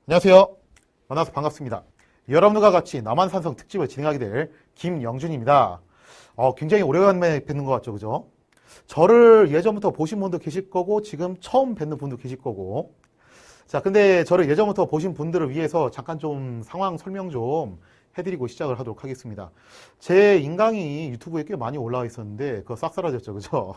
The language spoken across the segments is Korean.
안녕하세요. 만나서 반갑습니다. 여러분과 같이 남한산성 특집을 진행하게 될 김영준입니다. 굉장히 오래간만에 뵙는 것 같죠, 그죠? 저를 예전부터 보신 분도 계실 거고, 지금 처음 뵙는 분도 계실 거고. 자, 근데 저를 예전부터 보신 분들을 위해서 잠깐 좀 상황 설명 좀 해드리고 시작을 하도록 하겠습니다. 제 인강이 유튜브에 꽤 많이 올라와 있었는데, 그거 싹 사라졌죠, 그죠?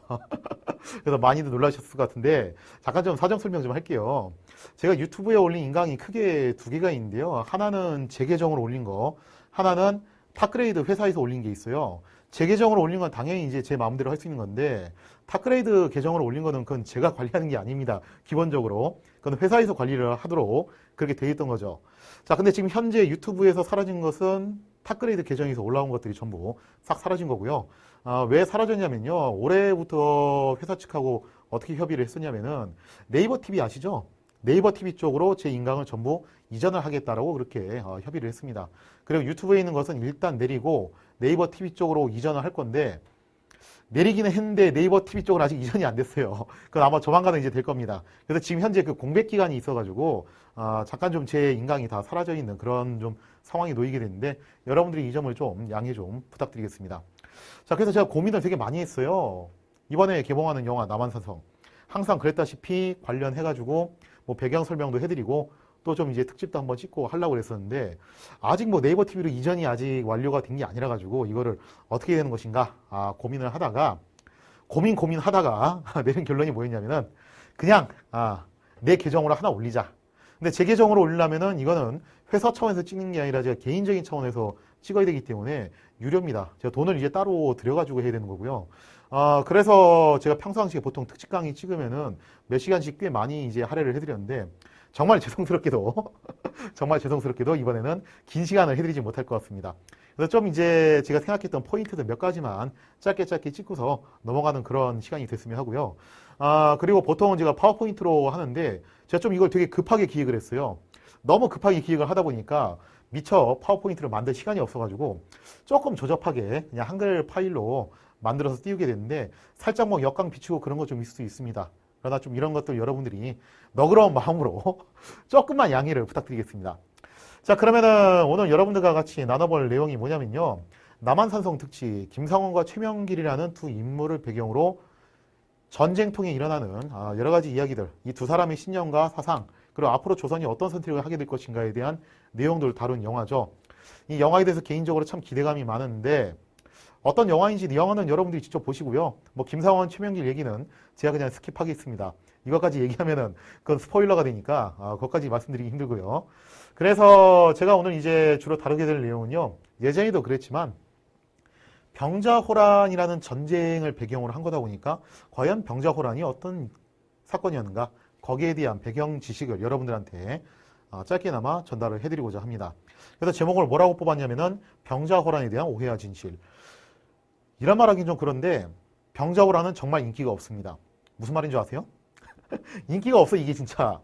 그래서 많이들 놀라셨을 것 같은데, 잠깐 좀 사정 설명 좀 할게요. 제가 유튜브에 올린 인강이 크게 두 개가 있는데요. 하나는 제 계정으로 올린 거, 하나는 탑그레이드 회사에서 올린 게 있어요. 제 계정으로 올린 건 당연히 이제 제 마음대로 할 수 있는 건데, 탑그레이드 계정으로 올린 거는 그건 제가 관리하는 게 아닙니다. 기본적으로. 그건 회사에서 관리를 하도록 그렇게 돼 있던 거죠. 자, 근데 지금 현재 유튜브에서 사라진 것은 탑그레이드 계정에서 올라온 것들이 전부 싹 사라진 거고요. 왜 사라졌냐면요. 올해부터 회사 측하고 어떻게 협의를 했었냐면은 네이버 TV 아시죠? 네이버 TV 쪽으로 제 인강을 전부 이전을 하겠다라고 그렇게 협의를 했습니다. 그리고 유튜브에 있는 것은 일단 내리고 네이버 TV 쪽으로 이전을 할 건데, 내리기는 했는데 네이버 TV 쪽은 아직 이전이 안 됐어요. 그건 아마 조만간은 이제 될 겁니다. 그래서 지금 현재 그 공백 기간이 있어가지고 잠깐 좀 제 인강이 다 사라져 있는 그런 좀 상황이 놓이게 됐는데, 여러분들이 이 점을 좀 양해 좀 부탁드리겠습니다. 자, 그래서 제가 고민을 되게 많이 했어요. 이번에 개봉하는 영화 남한산성, 항상 그랬다시피 관련해가지고 뭐 배경 설명도 해드리고 또 좀 이제 특집도 한번 찍고 하려고 그랬었는데, 아직 뭐 네이버 TV로 이전이 아직 완료가 된 게 아니라 가지고 이거를 어떻게 되는 것인가 고민을 하다가 고민하다가 내린 결론이 뭐였냐면은, 그냥 내 계정으로 하나 올리자. 근데 제 계정으로 올리려면은 이거는 회사 차원에서 찍는 게 아니라 제가 개인적인 차원에서 찍어야 되기 때문에 유료입니다. 제가 돈을 이제 따로 들여가지고 해야 되는 거고요. 그래서 제가 평상시에 보통 특집 강의 찍으면은 몇 시간씩 꽤 많이 이제 할애를 해드렸는데, 정말 죄송스럽게도 정말 죄송스럽게도 이번에는 긴 시간을 해드리지 못할 것 같습니다. 그래서 좀 이제 제가 생각했던 포인트들 몇 가지만 짧게 찍고서 넘어가는 그런 시간이 됐으면 하고요. 그리고 보통은 제가 파워포인트로 하는데, 제가 좀 이걸 되게 급하게 기획을 했어요. 너무 급하게 기획을 하다 보니까 미처 파워포인트를 만들 시간이 없어가지고 조금 조잡하게 그냥 한글 파일로 만들어서 띄우게 됐는데, 살짝 뭐 역광 비추고 그런 거 좀 있을 수 있습니다. 그러나 좀 이런 것들 여러분들이 너그러운 마음으로 조금만 양해를 부탁드리겠습니다. 자, 그러면은 오늘 여러분들과 같이 나눠볼 내용이 뭐냐면요. 남한산성 특집, 김상원과 최명길이라는 두 인물을 배경으로 전쟁통에 일어나는 여러 가지 이야기들, 이 두 사람의 신념과 사상, 그리고 앞으로 조선이 어떤 선택을 하게 될 것인가에 대한 내용들을 다룬 영화죠. 이 영화에 대해서 개인적으로 참 기대감이 많은데, 어떤 영화인지 이 영화는 여러분들이 직접 보시고요. 뭐 김상원, 최명길 얘기는 제가 그냥 스킵하겠습니다. 이것까지 얘기하면은 그건 스포일러가 되니까 그것까지 말씀드리기 힘들고요. 그래서 제가 오늘 이제 주로 다루게 될 내용은요. 예전에도 그랬지만 병자호란이라는 전쟁을 배경으로 한 거다 보니까 과연 병자호란이 어떤 사건이었는가, 거기에 대한 배경 지식을 여러분들한테 짧게나마 전달을 해드리고자 합니다. 그래서 제목을 뭐라고 뽑았냐면은 병자호란에 대한 오해와 진실. 이런 말 하긴 좀 그런데 병자호란은 정말 인기가 없습니다. 무슨 말인 줄 아세요? 인기가 없어, 이게 진짜.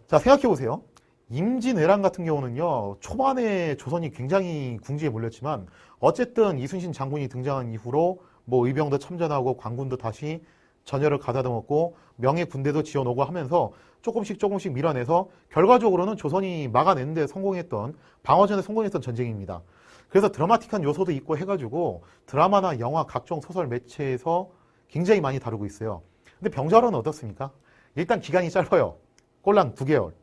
자, 생각해보세요. 임진왜란 같은 경우는요, 초반에 조선이 굉장히 궁지에 몰렸지만 어쨌든 이순신 장군이 등장한 이후로 뭐 의병도 참전하고 관군도 다시 전열을 가다듬었고 명예 군대도 지어놓고 하면서 조금씩 밀어내서 결과적으로는 조선이 막아내는데 성공했던, 방어전에 성공했던 전쟁입니다. 그래서 드라마틱한 요소도 있고 해가지고 드라마나 영화, 각종 소설 매체에서 굉장히 많이 다루고 있어요. 근데 병자호란은 어떻습니까? 일단 기간이 짧아요. 꼴랑 2개월.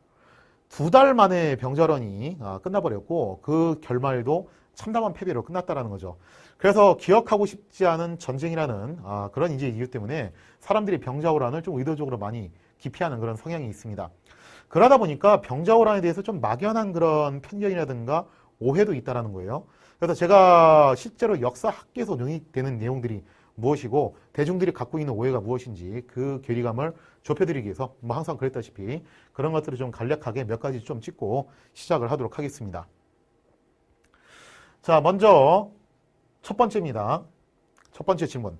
2달 만에 병자호란이 끝나버렸고, 그 결말도 참담한 패배로 끝났다라는 거죠. 그래서 기억하고 싶지 않은 전쟁이라는 그런 이제 이유 때문에 사람들이 병자호란을 좀 의도적으로 많이 기피하는 그런 성향이 있습니다. 그러다 보니까 병자호란에 대해서 좀 막연한 그런 편견이라든가 오해도 있다라는 거예요. 그래서 제가 실제로 역사학계에서 논의되는 내용들이 무엇이고 대중들이 갖고 있는 오해가 무엇인지 그 괴리감을 좁혀드리기 위해서 뭐 항상 그랬다시피 그런 것들을 좀 간략하게 몇 가지 좀 짚고 시작을 하도록 하겠습니다. 자, 먼저 첫 번째입니다. 첫 번째 질문.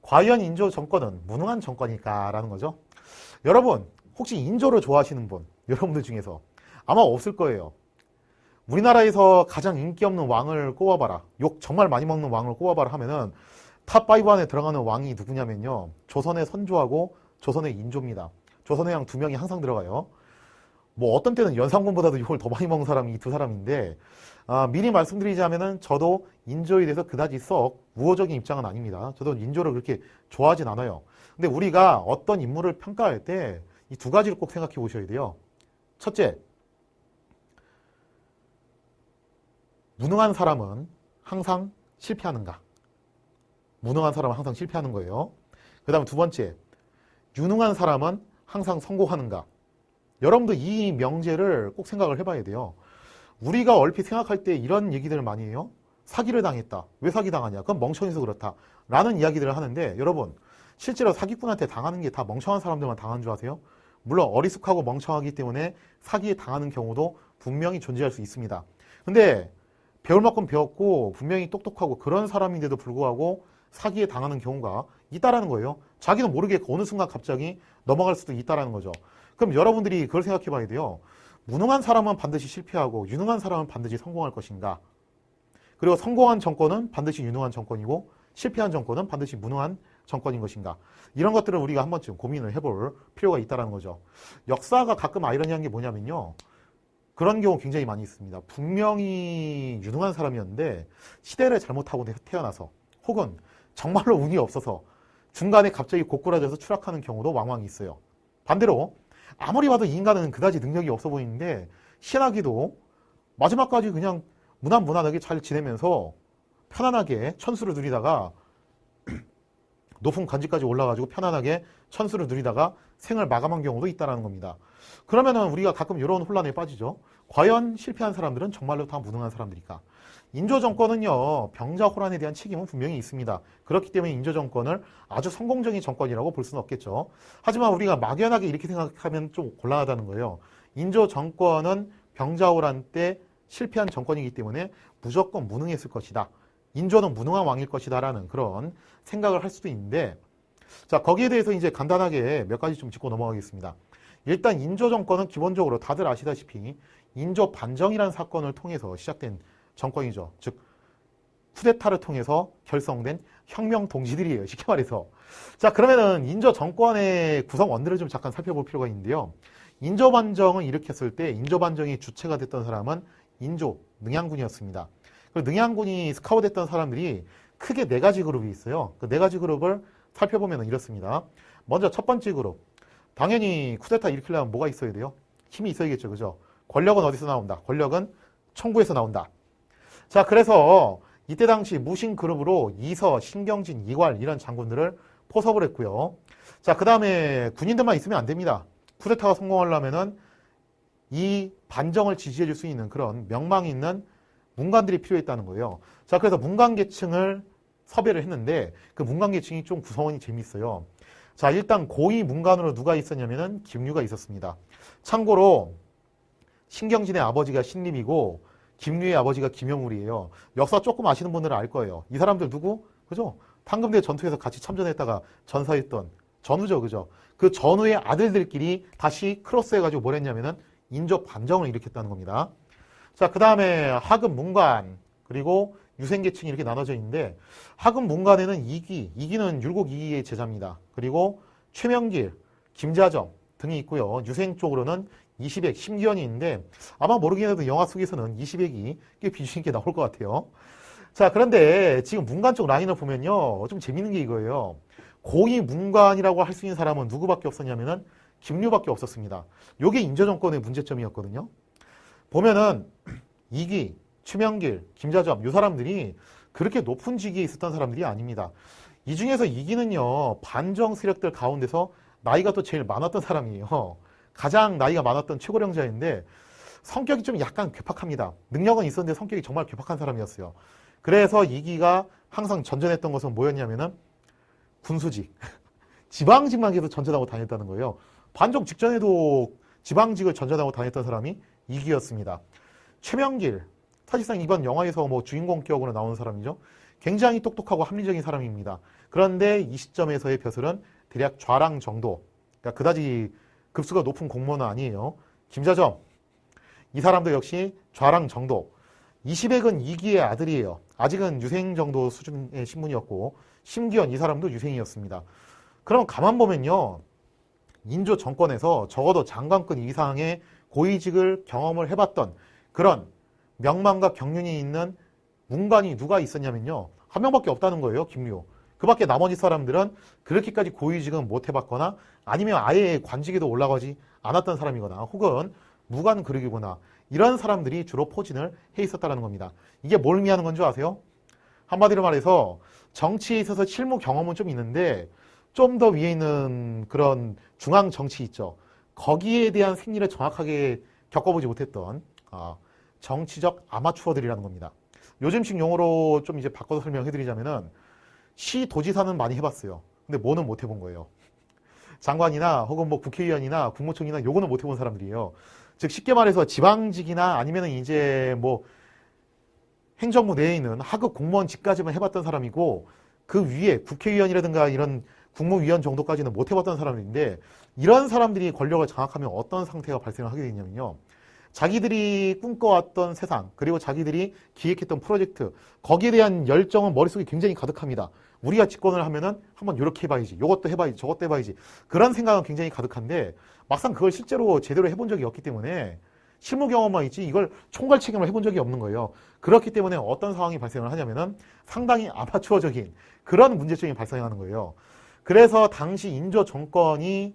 과연 인조 정권은 무능한 정권일까? 라는 거죠. 여러분, 혹시 인조를 좋아하시는 분, 여러분들 중에서 아마 없을 거예요. 우리나라에서 가장 인기 없는 왕을 꼽아봐라, 욕 정말 많이 먹는 왕을 꼽아봐라 하면은 탑5 안에 들어가는 왕이 누구냐면요, 조선의 선조하고 조선의 인조입니다. 조선의 왕 2명이 항상 들어가요. 뭐 어떤 때는 연산군보다도 욕을 더 많이 먹은 사람이 이 두 사람인데, 미리 말씀드리자면은 저도 인조에 대해서 그다지 썩 우호적인 입장은 아닙니다. 저도 인조를 그렇게 좋아하진 않아요. 근데 우리가 어떤 인물을 평가할 때 이 두 가지를 꼭 생각해 보셔야 돼요. 첫째, 무능한 사람은 항상 실패하는가? 무능한 사람은 항상 실패하는 거예요. 그 다음 두 번째, 유능한 사람은 항상 성공하는가? 여러분도 이 명제를 꼭 생각을 해봐야 돼요. 우리가 얼핏 생각할 때 이런 얘기들을 많이 해요. 사기를 당했다. 왜 사기당하냐? 그건 멍청해서 그렇다. 라는 이야기들을 하는데, 여러분, 실제로 사기꾼한테 당하는 게 다 멍청한 사람들만 당하는 줄 아세요? 물론 어리숙하고 멍청하기 때문에 사기에 당하는 경우도 분명히 존재할 수 있습니다. 근데 배울 만큼 배웠고 분명히 똑똑하고 그런 사람인데도 불구하고 사기에 당하는 경우가 있다라는 거예요. 자기도 모르게 어느 순간 갑자기 넘어갈 수도 있다라는 거죠. 그럼 여러분들이 그걸 생각해 봐야 돼요. 무능한 사람은 반드시 실패하고 유능한 사람은 반드시 성공할 것인가? 그리고 성공한 정권은 반드시 유능한 정권이고 실패한 정권은 반드시 무능한 정권인 것인가? 이런 것들을 우리가 한 번쯤 고민을 해볼 필요가 있다는 거죠. 역사가 가끔 아이러니한 게 뭐냐면요. 그런 경우 굉장히 많이 있습니다. 분명히 유능한 사람이었는데 시대를 잘못하고 태어나서 혹은 정말로 운이 없어서 중간에 갑자기 고꾸라져서 추락하는 경우도 왕왕 있어요. 반대로 아무리 봐도 이 인간은 그다지 능력이 없어 보이는데 희한하게도 마지막까지 그냥 무난무난하게 잘 지내면서 편안하게 천수를 누리다가 높은 관직까지 올라가지고 편안하게 천수를 누리다가 생을 마감한 경우도 있다는 겁니다. 그러면은 우리가 가끔 이런 혼란에 빠지죠. 과연 실패한 사람들은 정말로 다 무능한 사람들일까? 인조 정권은요, 병자 호란에 대한 책임은 분명히 있습니다. 그렇기 때문에 인조 정권을 아주 성공적인 정권이라고 볼 수는 없겠죠. 하지만 우리가 막연하게 이렇게 생각하면 좀 곤란하다는 거예요. 인조 정권은 병자 호란 때 실패한 정권이기 때문에 무조건 무능했을 것이다. 인조는 무능한 왕일 것이다라는 그런 생각을 할 수도 있는데, 자, 거기에 대해서 이제 간단하게 몇 가지 좀 짚고 넘어가겠습니다. 일단 인조 정권은 기본적으로 다들 아시다시피 인조 반정이라는 사건을 통해서 시작된 정권이죠. 즉 쿠데타를 통해서 결성된 혁명 동지들이에요. 쉽게 말해서. 자, 그러면은 인조 정권의 구성원들을 좀 잠깐 살펴볼 필요가 있는데요. 인조 반정을 일으켰을 때 인조 반정의 주체가 됐던 사람은 인조 능양군이었습니다. 그리고 능양군이 스카우트했던 사람들이 크게 네 가지 그룹이 있어요. 그 네 가지 그룹을 살펴보면 이렇습니다. 먼저 첫 번째 그룹. 당연히 쿠데타 일으키려면 뭐가 있어야 돼요? 힘이 있어야겠죠. 그죠? 권력은 어디서 나온다? 권력은 청구에서 나온다. 자, 그래서 이때 당시 무신 그룹으로 이서, 신경진, 이괄 이런 장군들을 포섭을 했고요. 자, 그 다음에 군인들만 있으면 안 됩니다. 쿠데타가 성공하려면은 이 반정을 지지해 줄 수 있는 그런 명망이 있는 문관들이 필요했다는 거예요. 자, 그래서 문관계층을 섭외를 했는데 그 문관계층이 좀 구성원이 재밌어요. 자, 일단 고위 문관으로 누가 있었냐면은 김류가 있었습니다. 참고로 신경진의 아버지가 신림이고 김류의 아버지가 김영울이에요. 역사 조금 아시는 분들은 알 거예요. 이 사람들 누구? 그죠? 판금대 전투에서 같이 참전했다가 전사했던 전우죠. 그죠? 그 전우의 아들들끼리 다시 크로스해가지고 뭘 했냐면은 인조 반정을 일으켰다는 겁니다. 자, 그 다음에 하급 문관, 그리고 유생계층이 이렇게 나눠져 있는데, 하급 문관에는 이기는 율곡 이기의 제자입니다. 그리고 최명길, 김자정 등이 있고요. 유생 쪽으로는 이시백, 심기현이 있는데, 아마 모르긴 해도 영화 속에서는 이시백이 꽤 비중 있게 나올 것 같아요. 자, 그런데 지금 문관 쪽 라인을 보면요. 좀 재밌는 게 이거예요. 고위 문관이라고 할 수 있는 사람은 누구밖에 없었냐면은 김류밖에 없었습니다. 요게 인조 정권의 문제점이었거든요. 보면은 이기, 최명길, 김자점 이 사람들이 그렇게 높은 직위에 있었던 사람들이 아닙니다. 이 중에서 이기는요, 반정 세력들 가운데서 나이가 또 제일 많았던 사람이에요. 가장 나이가 많았던 최고령자인데 성격이 좀 약간 괴팍합니다. 능력은 있었는데 성격이 정말 괴팍한 사람이었어요. 그래서 이기가 항상 전전했던 것은 뭐였냐면은 군수직, 지방직만 계속 전전하고 다녔다는 거예요. 반정 직전에도 지방직을 전전하고 다녔던 사람이 이기였습니다. 최명길, 사실상 이번 영화에서 뭐 주인공격으로 나오는 사람이죠. 굉장히 똑똑하고 합리적인 사람입니다. 그런데 이 시점에서의 벼슬은 대략 좌랑 정도, 그러니까 그다지 급수가 높은 공무원은 아니에요. 김자점, 이 사람도 역시 좌랑 정도. 이시백은 이기의 아들이에요. 아직은 유생 정도 수준의 신분이었고, 심기현 이 사람도 유생이었습니다. 그럼 가만 보면요, 인조 정권에서 적어도 장관급 이상의 고위직을 경험을 해봤던 그런 명망과 경륜이 있는 문관이 누가 있었냐면요. 한 명밖에 없다는 거예요. 김리호. 그 밖에 나머지 사람들은 그렇게까지 고위직은 못 해봤거나 아니면 아예 관직에도 올라가지 않았던 사람이거나 혹은 무관 그르기거나 이런 사람들이 주로 포진을 해 있었다는 겁니다. 이게 뭘 의미하는 건 줄 아세요? 한마디로 말해서 정치에 있어서 실무 경험은 좀 있는데 좀 더 위에 있는 그런 중앙 정치 있죠. 거기에 대한 생리를 정확하게 겪어보지 못했던 정치적 아마추어들이라는 겁니다. 요즘식 용어로 좀 이제 바꿔서 설명해드리자면은 시도지사는 많이 해봤어요. 근데 뭐는 못 해본 거예요. 장관이나 혹은 뭐 국회의원이나 국무총리나 요거는 못 해본 사람들이에요. 즉 쉽게 말해서 지방직이나 아니면은 이제 뭐 행정부 내에 있는 하급 공무원직까지만 해봤던 사람이고 그 위에 국회의원이라든가 이런 국무위원 정도까지는 못 해봤던 사람들인데 이런 사람들이 권력을 장악하면 어떤 상태가 발생을 하게 되냐면요. 자기들이 꿈꿔왔던 세상 그리고 자기들이 기획했던 프로젝트 거기에 대한 열정은 머릿속에 굉장히 가득합니다. 우리가 집권을 하면은 한번 이렇게 해봐야지 이것도 해봐야지 저것도 해봐야지 그런 생각은 굉장히 가득한데 막상 그걸 실제로 제대로 해본 적이 없기 때문에 실무 경험만 있지 이걸 총괄 책임을 해본 적이 없는 거예요. 그렇기 때문에 어떤 상황이 발생을 하냐면은 상당히 아마추어적인 그런 문제점이 발생하는 거예요. 그래서 당시 인조 정권이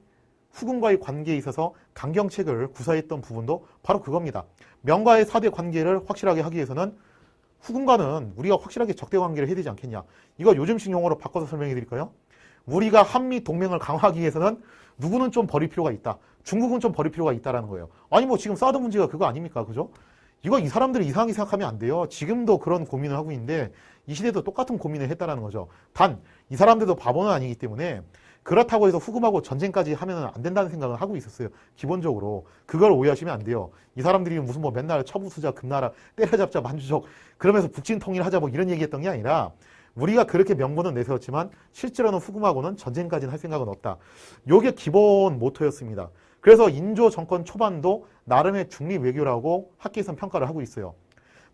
후군과의 관계에 있어서 강경책을 구사했던 부분도 바로 그겁니다. 명과의 사대 관계를 확실하게 하기 위해서는 후군과는 우리가 확실하게 적대 관계를 해야 되지 않겠냐. 이거 요즘식 용어로 바꿔서 설명해 드릴까요? 우리가 한미 동맹을 강화하기 위해서는 누구는 좀 버릴 필요가 있다. 중국은 좀 버릴 필요가 있다라는 거예요. 아니 뭐 지금 사드 문제가 그거 아닙니까? 그죠? 이거 이 사람들이 이상하게 생각하면 안 돼요. 지금도 그런 고민을 하고 있는데 이 시대도 똑같은 고민을 했다라는 거죠. 단 이 사람들도 바보는 아니기 때문에 그렇다고 해서 후금하고 전쟁까지 하면 안 된다는 생각을 하고 있었어요. 기본적으로. 그걸 오해하시면 안 돼요. 이 사람들이 무슨 뭐 맨날 처부수자, 금나라, 때려잡자, 만주족 그러면서 북진 통일하자 뭐 이런 얘기했던 게 아니라 우리가 그렇게 명분은 내세웠지만 실제로는 후금하고는 전쟁까지는 할 생각은 없다. 요게 기본 모토였습니다. 그래서 인조 정권 초반도 나름의 중립 외교라고 학계에서는 평가를 하고 있어요.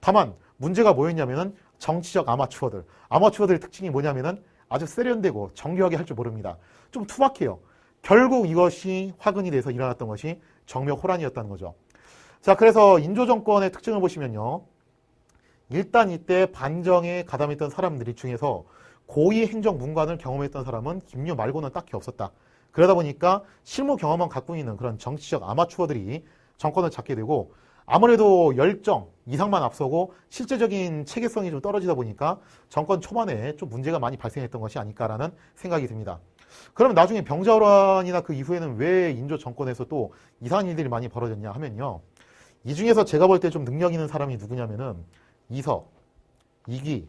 다만 문제가 뭐였냐면은 정치적 아마추어들. 아마추어들의 특징이 뭐냐면은 아주 세련되고 정교하게 할 줄 모릅니다. 좀 투박해요. 결국 이것이 화근이 돼서 일어났던 것이 정묘호란이었다는 거죠. 자, 그래서 인조 정권의 특징을 보시면요. 일단 이때 반정에 가담했던 사람들이 중에서 고위 행정 문관을 경험했던 사람은 김유 말고는 딱히 없었다. 그러다 보니까 실무 경험만 갖고 있는 그런 정치적 아마추어들이 정권을 잡게 되고 아무래도 열정 이상만 앞서고 실제적인 체계성이 좀 떨어지다 보니까 정권 초반에 좀 문제가 많이 발생했던 것이 아닐까라는 생각이 듭니다. 그러면 나중에 병자호란이나 그 이후에는 왜 인조 정권에서 또 이상한 일들이 많이 벌어졌냐 하면요. 이 중에서 제가 볼 때 좀 능력 있는 사람이 누구냐면은 이서, 이기,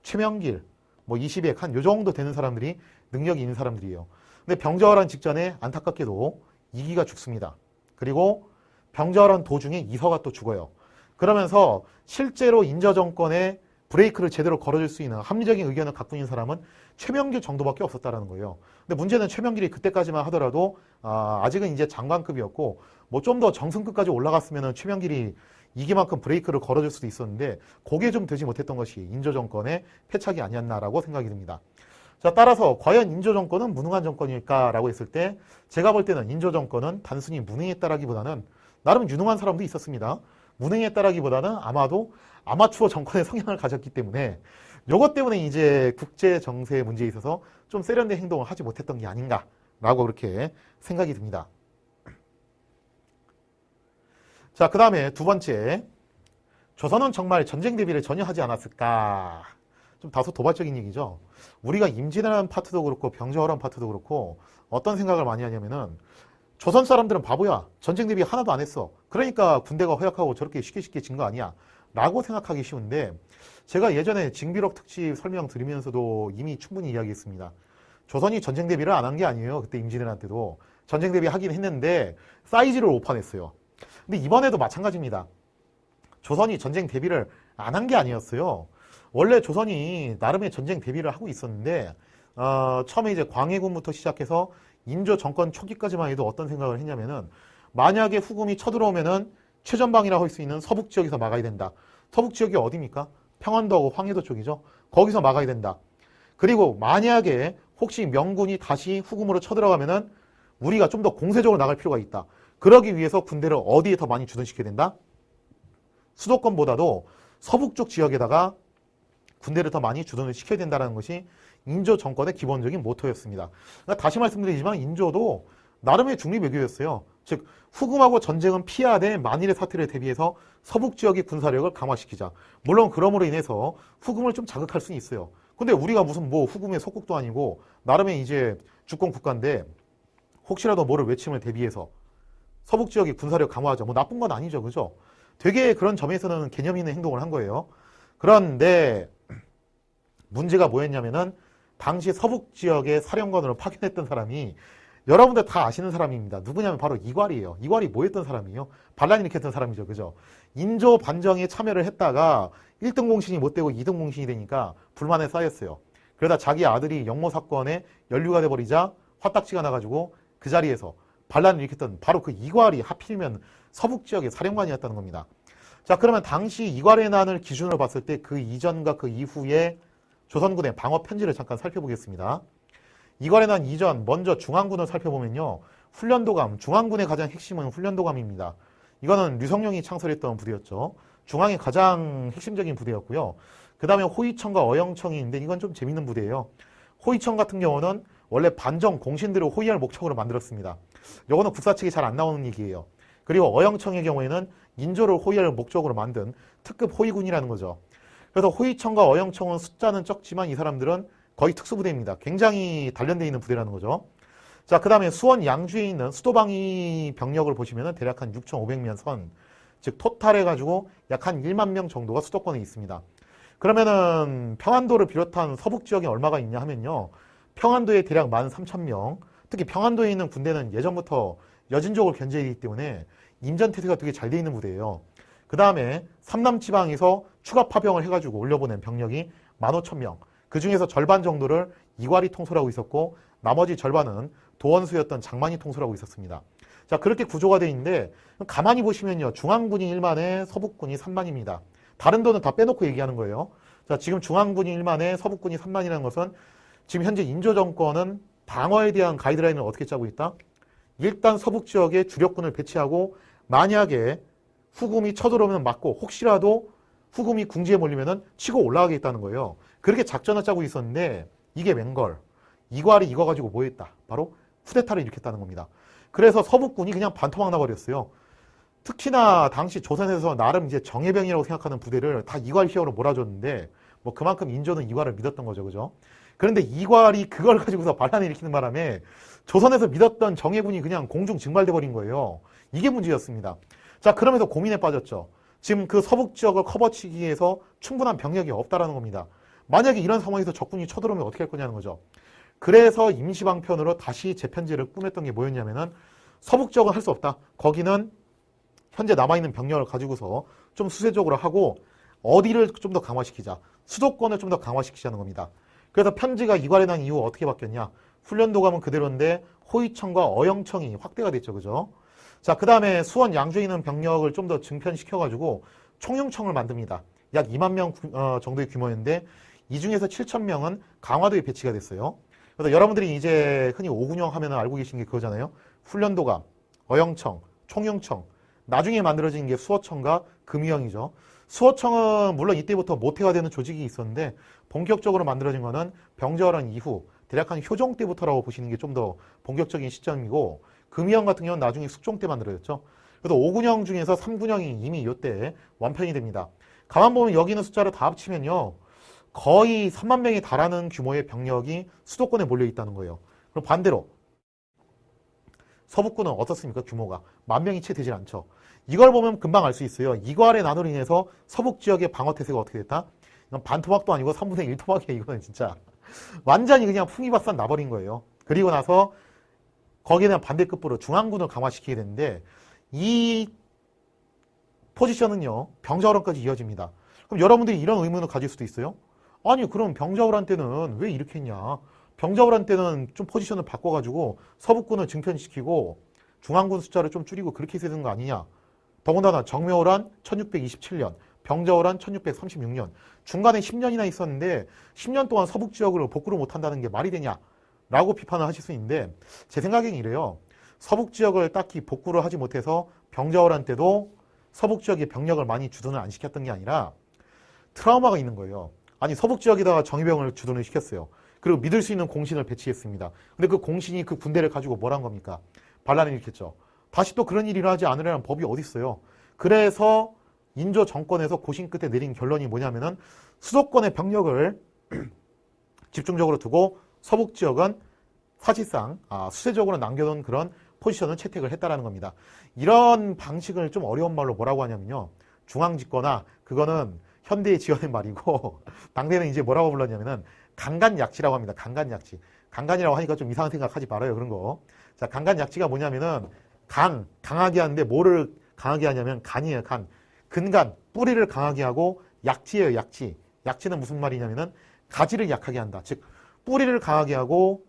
최명길, 뭐 이시백 한 요 정도 되는 사람들이 능력이 있는 사람들이에요. 근데 병자호란 직전에 안타깝게도 이기가 죽습니다. 그리고 병자호란 도중에 이서가 또 죽어요. 그러면서 실제로 인조 정권에 브레이크를 제대로 걸어줄 수 있는 합리적인 의견을 갖고 있는 사람은 최명길 정도밖에 없었다라는 거예요. 근데 문제는 최명길이 그때까지만 하더라도 아직은 이제 장관급이었고 뭐 좀 더 정승급까지 올라갔으면 최명길이 이기만큼 브레이크를 걸어줄 수도 있었는데 그게 좀 되지 못했던 것이 인조 정권의 패착이 아니었나라고 생각이 듭니다. 자, 따라서 과연 인조 정권은 무능한 정권일까라고 했을 때 제가 볼 때는 인조 정권은 단순히 무능했다라기보다는 나름 유능한 사람도 있었습니다. 무능했다라기보다는 아마도 아마추어 정권의 성향을 가졌기 때문에 이것 때문에 이제 국제 정세 문제에 있어서 좀 세련된 행동을 하지 못했던 게 아닌가라고 그렇게 생각이 듭니다. 자, 그 다음에 두 번째, 조선은 정말 전쟁 대비를 전혀 하지 않았을까? 좀 다소 도발적인 얘기죠. 우리가 임진왜란 파트도 그렇고 병자호란 파트도 그렇고 어떤 생각을 많이 하냐면은 조선 사람들은 바보야. 전쟁 대비 하나도 안 했어. 그러니까 군대가 허약하고 저렇게 쉽게 진 거 아니야. 라고 생각하기 쉬운데 제가 예전에 징비록 특집 설명드리면서도 이미 충분히 이야기했습니다. 조선이 전쟁 대비를 안 한 게 아니에요. 그때 임진왜란 때도. 전쟁 대비 하긴 했는데 사이즈를 오판했어요. 근데 이번에도 마찬가지입니다. 조선이 전쟁 대비를 안 한 게 아니었어요. 원래 조선이 나름의 전쟁 대비를 하고 있었는데 처음에 이제 광해군부터 시작해서 인조 정권 초기까지만 해도 어떤 생각을 했냐면은 만약에 후금이 쳐들어오면은 최전방이라고 할 수 있는 서북 지역에서 막아야 된다. 서북 지역이 어디입니까? 평안도하고 황해도 쪽이죠. 거기서 막아야 된다. 그리고 만약에 혹시 명군이 다시 후금으로 쳐들어가면은 우리가 좀 더 공세적으로 나갈 필요가 있다. 그러기 위해서 군대를 어디에 더 많이 주둔시켜야 된다? 수도권보다도 서북쪽 지역에다가 군대를 더 많이 주둔을 시켜야 된다는 것이 인조 정권의 기본적인 모토였습니다. 그러니까 다시 말씀드리지만 인조도 나름의 중립외교였어요. 즉 후금하고 전쟁은 피해야 돼 만일의 사태를 대비해서 서북 지역의 군사력을 강화시키자. 물론 그럼으로 인해서 후금을 좀 자극할 수는 있어요. 근데 우리가 무슨 뭐 후금의 속국도 아니고 나름의 이제 주권 국가인데 혹시라도 뭐를 외침을 대비해서 서북 지역의 군사력 강화하자. 뭐 나쁜 건 아니죠. 그죠? 되게 그런 점에서는 개념 있는 행동을 한 거예요. 그런데 문제가 뭐였냐면은 당시 서북 지역의 사령관으로 파견했던 사람이 여러분들 다 아시는 사람입니다. 누구냐면 바로 이괄이에요. 이괄이 뭐 했던 사람이에요? 반란 일으켰던 사람이죠. 그죠? 인조 반정에 참여를 했다가 1등 공신이 못 되고 2등 공신이 되니까 불만에 쌓였어요. 그러다 자기 아들이 영모 사건에 연루가 돼버리자 화딱지가 나가지고 그 자리에서 반란을 일으켰던 바로 그 이괄이 하필이면 서북 지역의 사령관이었다는 겁니다. 자, 그러면 당시 이괄의 난을 기준으로 봤을 때 그 이전과 그 이후에 조선군의 방어 편지를 잠깐 살펴보겠습니다. 이괄의 난 이전 먼저 중앙군을 살펴보면요. 훈련도감, 중앙군의 가장 핵심은 훈련도감입니다. 이거는 류성룡이 창설했던 부대였죠. 중앙의 가장 핵심적인 부대였고요. 그 다음에 호위청과 어영청이 있는데 이건 좀 재밌는 부대예요. 호위청 같은 경우는 원래 반정 공신들을 호위할 목적으로 만들었습니다. 이거는 국사책에 잘 안 나오는 얘기예요. 그리고 어영청의 경우에는 인조를 호위할 목적으로 만든 특급 호위군이라는 거죠. 그래서 호위청과 어영청은 숫자는 적지만 이 사람들은 거의 특수부대입니다. 굉장히 단련되어 있는 부대라는 거죠. 자, 그 다음에 수원 양주에 있는 수도방위 병력을 보시면 대략 한 6,500명 선, 즉 토탈해가지고 약 한 1만 명 정도가 수도권에 있습니다. 그러면은 평안도를 비롯한 서북 지역에 얼마가 있냐 하면요. 평안도에 대략 13,000명, 특히 평안도에 있는 군대는 예전부터 여진족을 견제하기 때문에 임전태세가 되게 잘 돼 있는 부대예요. 그 다음에 삼남지방에서 추가 파병을 해가지고 올려보낸 병력이 15,000명. 그 중에서 절반 정도를 이괄이 통솔하고 있었고 나머지 절반은 도원수였던 장만이 통솔하고 있었습니다. 자, 그렇게 구조가 되어 있는데 가만히 보시면요. 중앙군이 1만에 서북군이 3만입니다. 다른 도는 다 빼놓고 얘기하는 거예요. 자, 지금 중앙군이 1만에 서북군이 3만이라는 것은 지금 현재 인조 정권은 방어에 대한 가이드라인을 어떻게 짜고 있다? 일단 서북 지역에 주력군을 배치하고 만약에 후금이 쳐들어오면 맞고 혹시라도 후금이 궁지에 몰리면은 치고 올라가겠다는 거예요. 그렇게 작전을 짜고 있었는데 이게 웬걸? 이괄이 이거 가지고 뭐 했다? 바로 쿠데타를 일으켰다는 겁니다. 그래서 서북군이 그냥 반토막 나버렸어요. 특히나 당시 조선에서 나름 이제 정예병이라고 생각하는 부대를 다 이괄 히어로 몰아줬는데 뭐 그만큼 인조는 이괄을 믿었던 거죠. 그죠? 그런데 이괄이 그걸 가지고서 반란을 일으키는 바람에 조선에서 믿었던 정예군이 그냥 공중 증발돼 버린 거예요. 이게 문제였습니다. 자, 그러면서 고민에 빠졌죠. 지금 그 서북 지역을 커버치기 위해서 충분한 병력이 없다라는 겁니다. 만약에 이런 상황에서 적군이 쳐들어오면 어떻게 할 거냐는 거죠. 그래서 임시방편으로 다시 재편제를 꾸몄던 게 뭐였냐면은 서북 지역은 할 수 없다. 거기는 현재 남아있는 병력을 가지고서 좀 수세적으로 하고 어디를 좀 더 강화시키자. 수도권을 좀 더 강화시키자는 겁니다. 그래서 편지가 이괄에 난 이후 어떻게 바뀌었냐. 훈련도감은 그대로인데 호위청과 어영청이 확대가 됐죠. 그죠? 자, 그 다음에 수원 양주에 있는 병력을 좀 더 증편시켜가지고 총영청을 만듭니다. 약 2만 명 정도의 규모인데 이 중에서 7,000명은 강화도에 배치가 됐어요. 그래서 여러분들이 이제 흔히 오군영 하면 알고 계신 게 그거잖아요. 훈련도감, 어영청, 총영청. 나중에 만들어진 게 수어청과 금유영이죠. 수어청은 물론 이때부터 모태화되는 조직이 있었는데 본격적으로 만들어진 거는 병자호란 이후 대략 한 효종 때부터라고 보시는 게 좀 더 본격적인 시점이고 금유영 같은 경우는 나중에 숙종 때 만들어졌죠. 그래서 5군영 중에서 3군영이 이미 이때 완편이 됩니다. 가만 보면 여기 있는 숫자를 다 합치면요. 거의 3만 명에 달하는 규모의 병력이 수도권에 몰려 있다는 거예요. 그럼 반대로 서북군은 어떻습니까? 규모가 10,000명이 채 되질 않죠. 이걸 보면 금방 알 수 있어요. 이괄의 난으로 인해서 서북 지역의 방어 태세가 어떻게 됐다? 이건 반토막도 아니고 3분의 1토막이에요. 이거는 진짜 완전히 그냥 풍이박산 나버린 거예요. 그리고 나서 거기에 반대급부로 중앙군을 강화시키게 되는데 이 포지션은요. 병자호란까지 이어집니다. 그럼 여러분들이 이런 의문을 가질 수도 있어요. 아니 그럼 병자호란 때는 왜 이렇게 했냐. 병자호란 때는 좀 포지션을 바꿔가지고 서북군을 증편시키고 중앙군 숫자를 좀 줄이고 그렇게 해야 되는 거 아니냐. 더군다나 정묘호란 1627년, 병자호란 1636년. 중간에 10년이나 있었는데 10년 동안 서북 지역을 복구를 못한다는 게 말이 되냐. 라고 비판을 하실 수 있는데 제 생각엔 이래요. 서북 지역을 딱히 복구를 하지 못해서 병자호란 때도 서북 지역에 병력을 많이 주둔을 안 시켰던 게 아니라 트라우마가 있는 거예요. 아니 서북 지역에다가 정예병을 주둔을 시켰어요. 그리고 믿을 수 있는 공신을 배치했습니다. 근데 그 공신이 그 군대를 가지고 뭘 한 겁니까? 반란을 일으켰죠. 다시 또 그런 일이 일어나지 않으려는 법이 어디 있어요. 그래서 인조 정권에서 고심 끝에 내린 결론이 뭐냐면은 수도권의 병력을 집중적으로 두고 서북 지역은 사실상 수세적으로 남겨놓은 그런 포지션을 채택을 했다라는 겁니다. 이런 방식을 좀 어려운 말로 뭐라고 하냐면요. 중앙집권화, 그거는 현대에 지어낸 말이고 당대는 이제 뭐라고 불렀냐면은 강간약치라고 합니다. 강간약치. 강간이라고 하니까 좀 이상한 생각하지 말아요. 그런 거. 자, 강간약치가 뭐냐면은 강하게 하는데 뭐를 강하게 하냐면 간이에요. 간. 근간, 뿌리를 강하게 하고 약치예요. 약치. 약치는 무슨 말이냐면은 가지를 약하게 한다. 즉 뿌리를 강하게 하고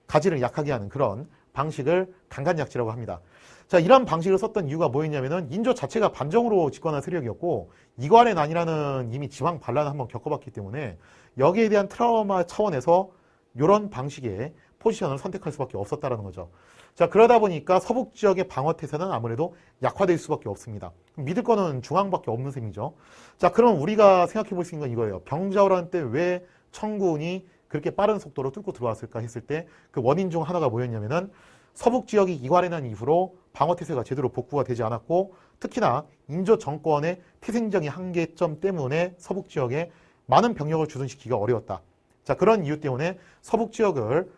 가지를 약하게 하는 그런 방식을 강간약치라고 합니다. 자, 이런 방식을 썼던 이유가 뭐였냐면은 인조 자체가 반정으로 집권한 세력이었고 이괄의 난이라는 이미 지방 반란을 한번 겪어봤기 때문에 여기에 대한 트라우마 차원에서 이런 방식의 포지션을 선택할 수밖에 없었다는 거죠. 자, 그러다 보니까 서북 지역의 방어태세는 아무래도 약화될 수밖에 없습니다. 믿을 거는 중앙밖에 없는 셈이죠. 자, 그럼 우리가 생각해 볼 수 있는 건 이거예요. 병자호란 때 왜 청군이 그렇게 빠른 속도로 뚫고 들어왔을까 했을 때 그 원인 중 하나가 뭐였냐면은 서북 지역이 이괄해 난 이후로 방어태세가 제대로 복구가 되지 않았고 특히나 인조 정권의 태생적인 한계점 때문에 서북 지역에 많은 병력을 주둔시키기가 어려웠다. 자, 그런 이유 때문에 서북 지역을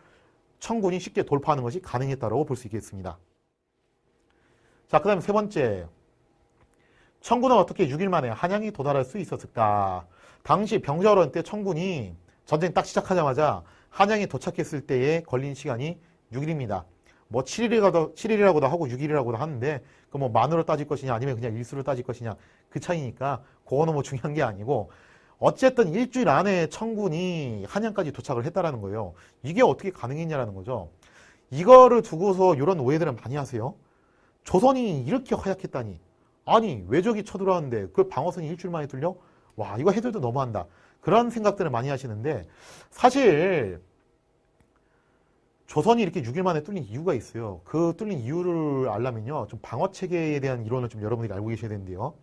청군이 쉽게 돌파하는 것이 가능했다고 볼 수 있겠습니다. 자, 그 다음에 세 번째. 청군은 어떻게 6일 만에 한양에 도달할 수 있었을까? 당시 병자호란 때 청군이 전쟁 딱 시작하자마자 한양에 도착했을 때에 걸린 시간이 6일입니다. 뭐 7일이라고도 하고 6일이라고도 하는데 그 뭐 만으로 따질 것이냐 아니면 그냥 일수로 따질 것이냐 그 차이니까 그거는 뭐 중요한 게 아니고 어쨌든 일주일 안에 청군이 한양까지 도착을 했다라는 거예요. 이게 어떻게 가능했냐라는 거죠. 이거를 두고서 이런 오해들은 많이 하세요. 조선이 이렇게 허약했다니. 아니 왜적이 쳐들어왔는데 그 방어선이 일주일 만에 뚫려? 와 이거 해도 너무한다. 그런 생각들을 많이 하시는데 사실 조선이 이렇게 6일 만에 뚫린 이유가 있어요. 그 뚫린 이유를 알려면요. 좀 방어체계에 대한 이론을 좀 여러분들이 알고 계셔야 되는데요.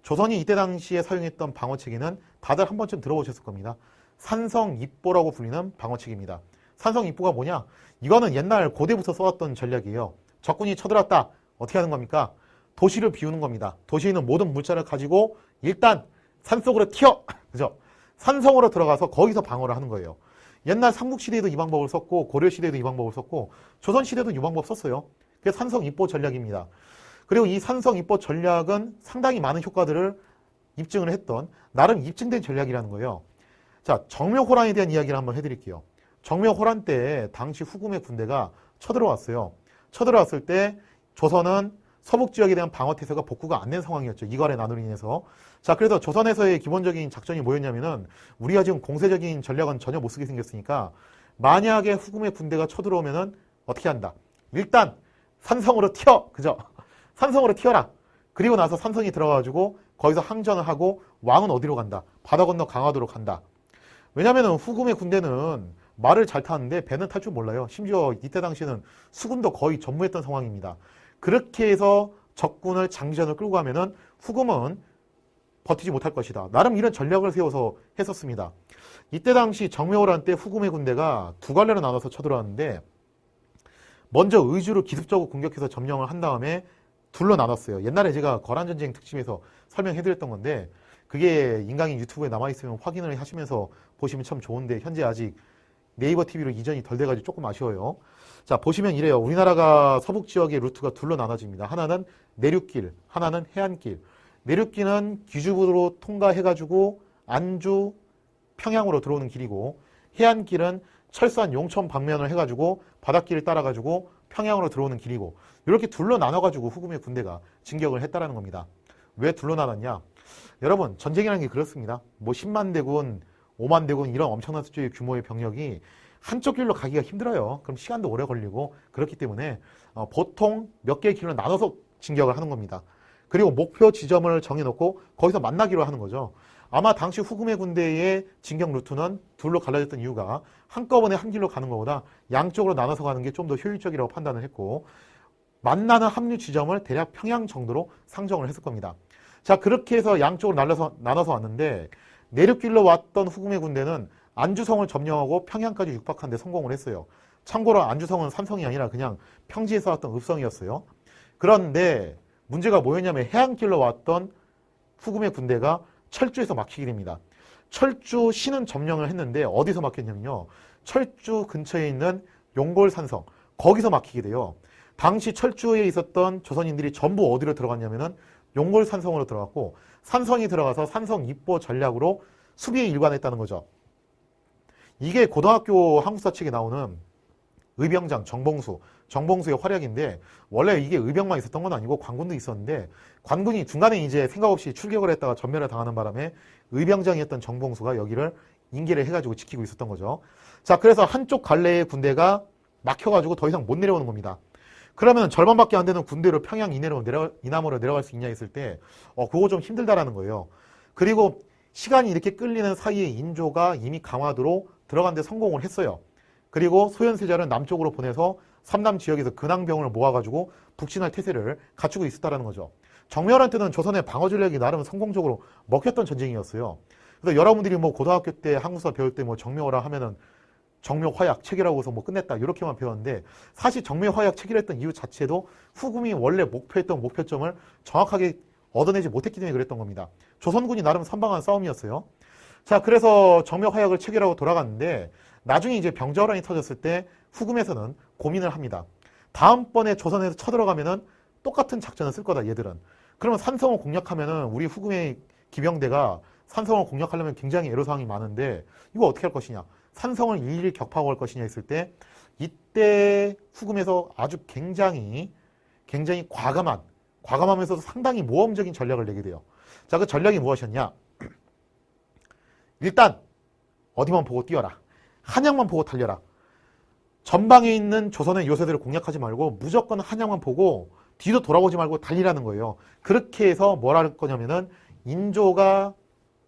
조선이 이때 당시에 사용했던 방어체계는 다들 한 번쯤 들어보셨을 겁니다. 산성입보라고 불리는 방어체계입니다. 산성입보가 뭐냐? 이거는 옛날 고대부터 써왔던 전략이에요. 적군이 쳐들어왔다. 어떻게 하는 겁니까? 도시를 비우는 겁니다. 도시에 있는 모든 물자를 가지고 일단 산속으로 튀어! 그죠? 산성으로 들어가서 거기서 방어를 하는 거예요. 옛날 삼국시대에도 이 방법을 썼고 고려시대에도 이 방법을 썼고 조선시대도 이 방법 썼어요. 그게 산성입보 전략입니다. 그리고 이 산성입보 전략은 상당히 많은 효과들을 입증을 했던 나름 입증된 전략이라는 거예요. 자, 정묘호란에 대한 이야기를 한번 해드릴게요. 정묘호란 때 당시 후금의 군대가 쳐들어왔어요. 쳐들어왔을 때 조선은 서북 지역에 대한 방어태세가 복구가 안 된 상황이었죠. 이괄의 난으로 인해서. 자, 그래서 조선에서의 기본적인 작전이 뭐였냐면은 우리가 지금 공세적인 전략은 전혀 못 쓰게 생겼으니까 만약에 후금의 군대가 쳐들어오면은 어떻게 한다? 일단 산성으로 튀어! 그죠? 산성으로 튀어라. 그리고 나서 산성이 들어가가지고 거기서 항전을 하고 왕은 어디로 간다? 바다 건너 강화도로 간다. 왜냐면은 후금의 군대는 말을 잘 타는데 배는 탈 줄 몰라요. 심지어 이때 당시에는 수군도 거의 전무했던 상황입니다. 그렇게 해서 적군을 장기전을 끌고 가면은 후금은 버티지 못할 것이다. 나름 이런 전략을 세워서 했었습니다. 이때 당시 정묘호란 때 후금의 군대가 두 갈래로 나눠서 쳐들어왔는데 먼저 의주를 기습적으로 공격해서 점령을 한 다음에 둘로 나눴어요. 옛날에 제가 거란전쟁 특집에서 설명해드렸던 건데 그게 인강인 유튜브에 남아있으면 확인을 하시면서 보시면 참 좋은데 현재 아직 네이버 TV로 이전이 덜 돼가지고 조금 아쉬워요. 자, 보시면 이래요. 우리나라가 서북 지역의 루트가 둘로 나눠집니다. 하나는 내륙길, 하나는 해안길. 내륙길은 기주부로 통과해가지고 안주, 평양으로 들어오는 길이고 해안길은 철산, 용천 방면을 해가지고 바닷길을 따라가지고 평양으로 들어오는 길이고 이렇게 둘로 나눠가지고 후금의 군대가 진격을 했다라는 겁니다. 왜 둘로 나눴냐? 여러분 전쟁이라는 게 그렇습니다. 뭐 10만 대군, 5만 대군 이런 엄청난 수준의 규모의 병력이 한쪽 길로 가기가 힘들어요. 그럼 시간도 오래 걸리고 그렇기 때문에 보통 몇 개의 길로 나눠서 진격을 하는 겁니다. 그리고 목표 지점을 정해놓고 거기서 만나기로 하는 거죠. 아마 당시 후금의 군대의 진격 루트는 둘로 갈라졌던 이유가 한꺼번에 한 길로 가는 것보다 양쪽으로 나눠서 가는 게 좀 더 효율적이라고 판단을 했고, 만나는 합류 지점을 대략 평양 정도로 상정을 했을 겁니다. 자, 그렇게 해서 양쪽으로 나눠서 왔는데, 내륙길로 왔던 후금의 군대는 안주성을 점령하고 평양까지 육박한 데 성공을 했어요. 참고로 안주성은 산성이 아니라 그냥 평지에 쌓았던 읍성이었어요. 그런데 문제가 뭐였냐면 해안길로 왔던 후금의 군대가 철주에서 막히게 됩니다. 철주 시는 점령을 했는데 어디서 막혔냐면요. 철주 근처에 있는 용골산성, 거기서 막히게 돼요. 당시 철주에 있었던 조선인들이 전부 어디로 들어갔냐면은 용골산성으로 들어갔고, 산성이 들어가서 산성 입보 전략으로 수비에 일관했다는 거죠. 이게 고등학교 한국사 책에 나오는 의병장 정봉수의 활약인데, 원래 이게 의병만 있었던 건 아니고 관군도 있었는데, 관군이 중간에 이제 생각 없이 출격을 했다가 전멸을 당하는 바람에 의병장이었던 정봉수가 여기를 인계를 해가지고 지키고 있었던 거죠. 자, 그래서 한쪽 갈래의 군대가 막혀가지고 더 이상 못 내려오는 겁니다. 그러면 절반밖에 안 되는 군대로 평양 이남으로 내려갈 수 있냐 했을 때, 그거 좀 힘들다라는 거예요. 그리고 시간이 이렇게 끌리는 사이에 인조가 이미 강화도로 들어간 데 성공을 했어요. 그리고 소현세자를 남쪽으로 보내서 삼남 지역에서 근황병을 모아가지고 북진할 태세를 갖추고 있었다는 거죠. 정묘한테는 조선의 방어 전략이 나름 성공적으로 먹혔던 전쟁이었어요. 그래서 여러분들이 뭐 고등학교 때 한국사 배울 때 뭐 정묘라 하면은 정묘화약 체결하고 해서 뭐 끝냈다 이렇게만 배웠는데, 사실 정묘화약 체결했던 이유 자체도 후금이 원래 목표했던 목표점을 정확하게 얻어내지 못했기 때문에 그랬던 겁니다. 조선군이 나름 선방한 싸움이었어요. 자, 그래서 정묘화약을 체결하고 돌아갔는데, 나중에 이제 병자호란이 터졌을 때 후금에서는 고민을 합니다. 다음번에 조선에서 쳐들어가면은 똑같은 작전을 쓸 거다, 얘들은. 그러면 산성을 공략하면은 우리 후금의 기병대가 산성을 공략하려면 굉장히 애로사항이 많은데 이거 어떻게 할 것이냐, 산성을 일일이 격파하고 할 것이냐 했을 때, 이때 후금에서 아주 굉장히 과감하면서도 상당히 모험적인 전략을 내게 돼요. 자, 그 전략이 무엇이었냐? 일단 어디만 보고 뛰어라. 한양만 보고 달려라. 전방에 있는 조선의 요새들을 공략하지 말고 무조건 한양만 보고 뒤도 돌아보지 말고 달리라는 거예요. 그렇게 해서 뭘 할 거냐면은 인조가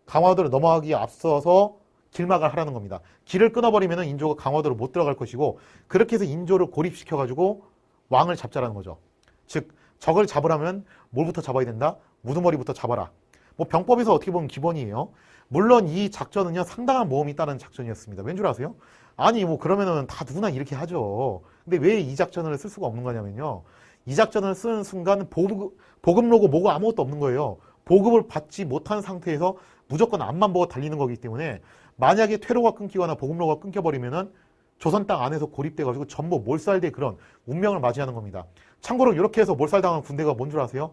강화도를 넘어가기에 앞서서 길막을 하라는 겁니다. 길을 끊어버리면은 인조가 강화도로 못 들어갈 것이고, 그렇게 해서 인조를 고립시켜가지고 왕을 잡자라는 거죠. 즉, 적을 잡으려면 뭘부터 잡아야 된다? 우두머리부터 잡아라. 뭐 병법에서 어떻게 보면 기본이에요. 물론 이 작전은요, 상당한 모험이 따른 작전이었습니다. 왠 줄 아세요? 아니 뭐 그러면은 다 누구나 이렇게 하죠. 근데 왜 이 작전을 쓸 수가 없는 거냐면요, 이 작전을 쓰는 순간 보급로고 뭐고 아무것도 없는 거예요. 보급을 받지 못한 상태에서 무조건 앞만 보고 달리는 거기 때문에, 만약에 퇴로가 끊기거나 보급로가 끊겨버리면은 조선 땅 안에서 고립돼가지고 전부 몰살될 그런 운명을 맞이하는 겁니다. 참고로 이렇게 해서 몰살당한 군대가 뭔 줄 아세요?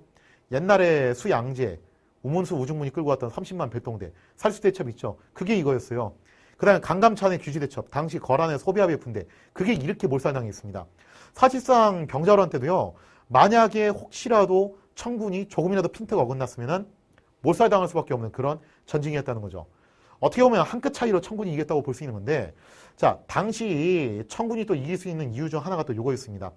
옛날에 수양제, 우문수 우중문이 끌고 왔던 30만 별동대, 살수대첩 있죠. 그게 이거였어요. 그 다음에 강감찬의 규지대첩, 당시 거란의 소비압의 군대, 그게 이렇게 몰살당했습니다. 사실상 병자호란 때도요, 만약에 혹시라도 청군이 조금이라도 핀트가 어긋났으면은 몰살당할 수밖에 없는 그런 전쟁이었다는 거죠. 어떻게 보면 한 끗 차이로 청군이 이겼다고 볼 수 있는 건데, 자, 당시 청군이 또 이길 수 있는 이유 중 하나가 또 요거였습니다.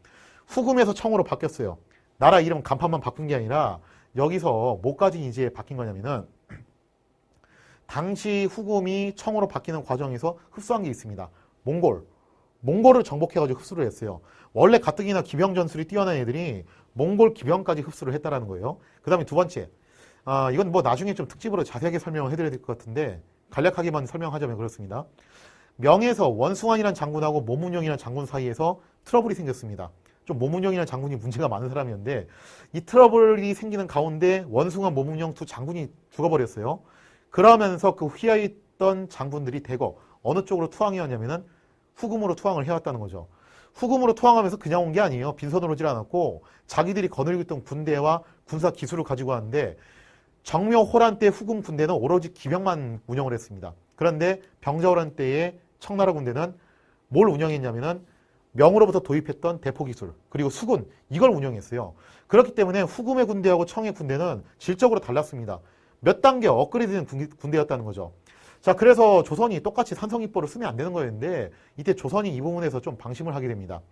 후금에서 청으로 바뀌었어요. 나라 이름 간판만 바꾼 게 아니라 여기서 뭐까지 이제 바뀐 거냐면은, 당시 후금이 청으로 바뀌는 과정에서 흡수한 게 있습니다. 몽골을 정복해가지고 흡수를 했어요. 원래 가뜩이나 기병 전술이 뛰어난 애들이 몽골 기병까지 흡수를 했다라는 거예요. 그 다음에 두 번째, 이건 뭐 나중에 좀 특집으로 자세하게 설명을 해드려야 될 것 같은데 간략하게만 설명하자면 그렇습니다. 명에서 원숭환이라는 장군하고 모문용이라는 장군 사이에서 트러블이 생겼습니다. 좀 모문용이라는 장군이 문제가 많은 사람이었는데, 이 트러블이 생기는 가운데 원숭환, 모문용 두 장군이 죽어버렸어요. 그러면서 그 휘하에 있던 장군들이 대거 어느 쪽으로 투항해왔냐면은 후금으로 투항을 해왔다는 거죠. 후금으로 투항하면서 그냥 온 게 아니에요. 빈손으로 오질 않았고 자기들이 거느리고 있던 군대와 군사 기술을 가지고 왔는데, 정묘호란 때 후금 군대는 오로지 기병만 운영을 했습니다. 그런데 병자호란 때의 청나라 군대는 뭘 운영했냐면은 명으로부터 도입했던 대포기술, 그리고 수군, 이걸 운영했어요. 그렇기 때문에 후금의 군대하고 청의 군대는 질적으로 달랐습니다. 몇 단계 업그레이드된 군대였다는 거죠. 자, 그래서 조선이 똑같이 산성입보를 쓰면 안 되는 거였는데, 이때 조선이 이 부분에서 좀 방심을 하게 됩니다.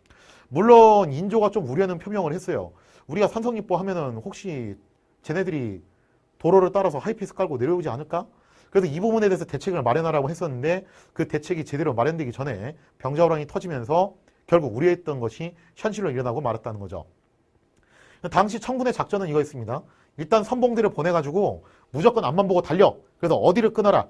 물론 인조가 좀 우려는 표명을 했어요. 우리가 산성입보 하면은 혹시 쟤네들이 도로를 따라서 하이패스 깔고 내려오지 않을까? 그래서 이 부분에 대해서 대책을 마련하라고 했었는데 그 대책이 제대로 마련되기 전에 병자호란이 터지면서 결국 우려했던 것이 현실로 일어나고 말았다는 거죠. 당시 청군의 작전은 이거였습니다. 일단 선봉대를 보내가지고 무조건 앞만 보고 달려. 그래서 어디를 끊어라.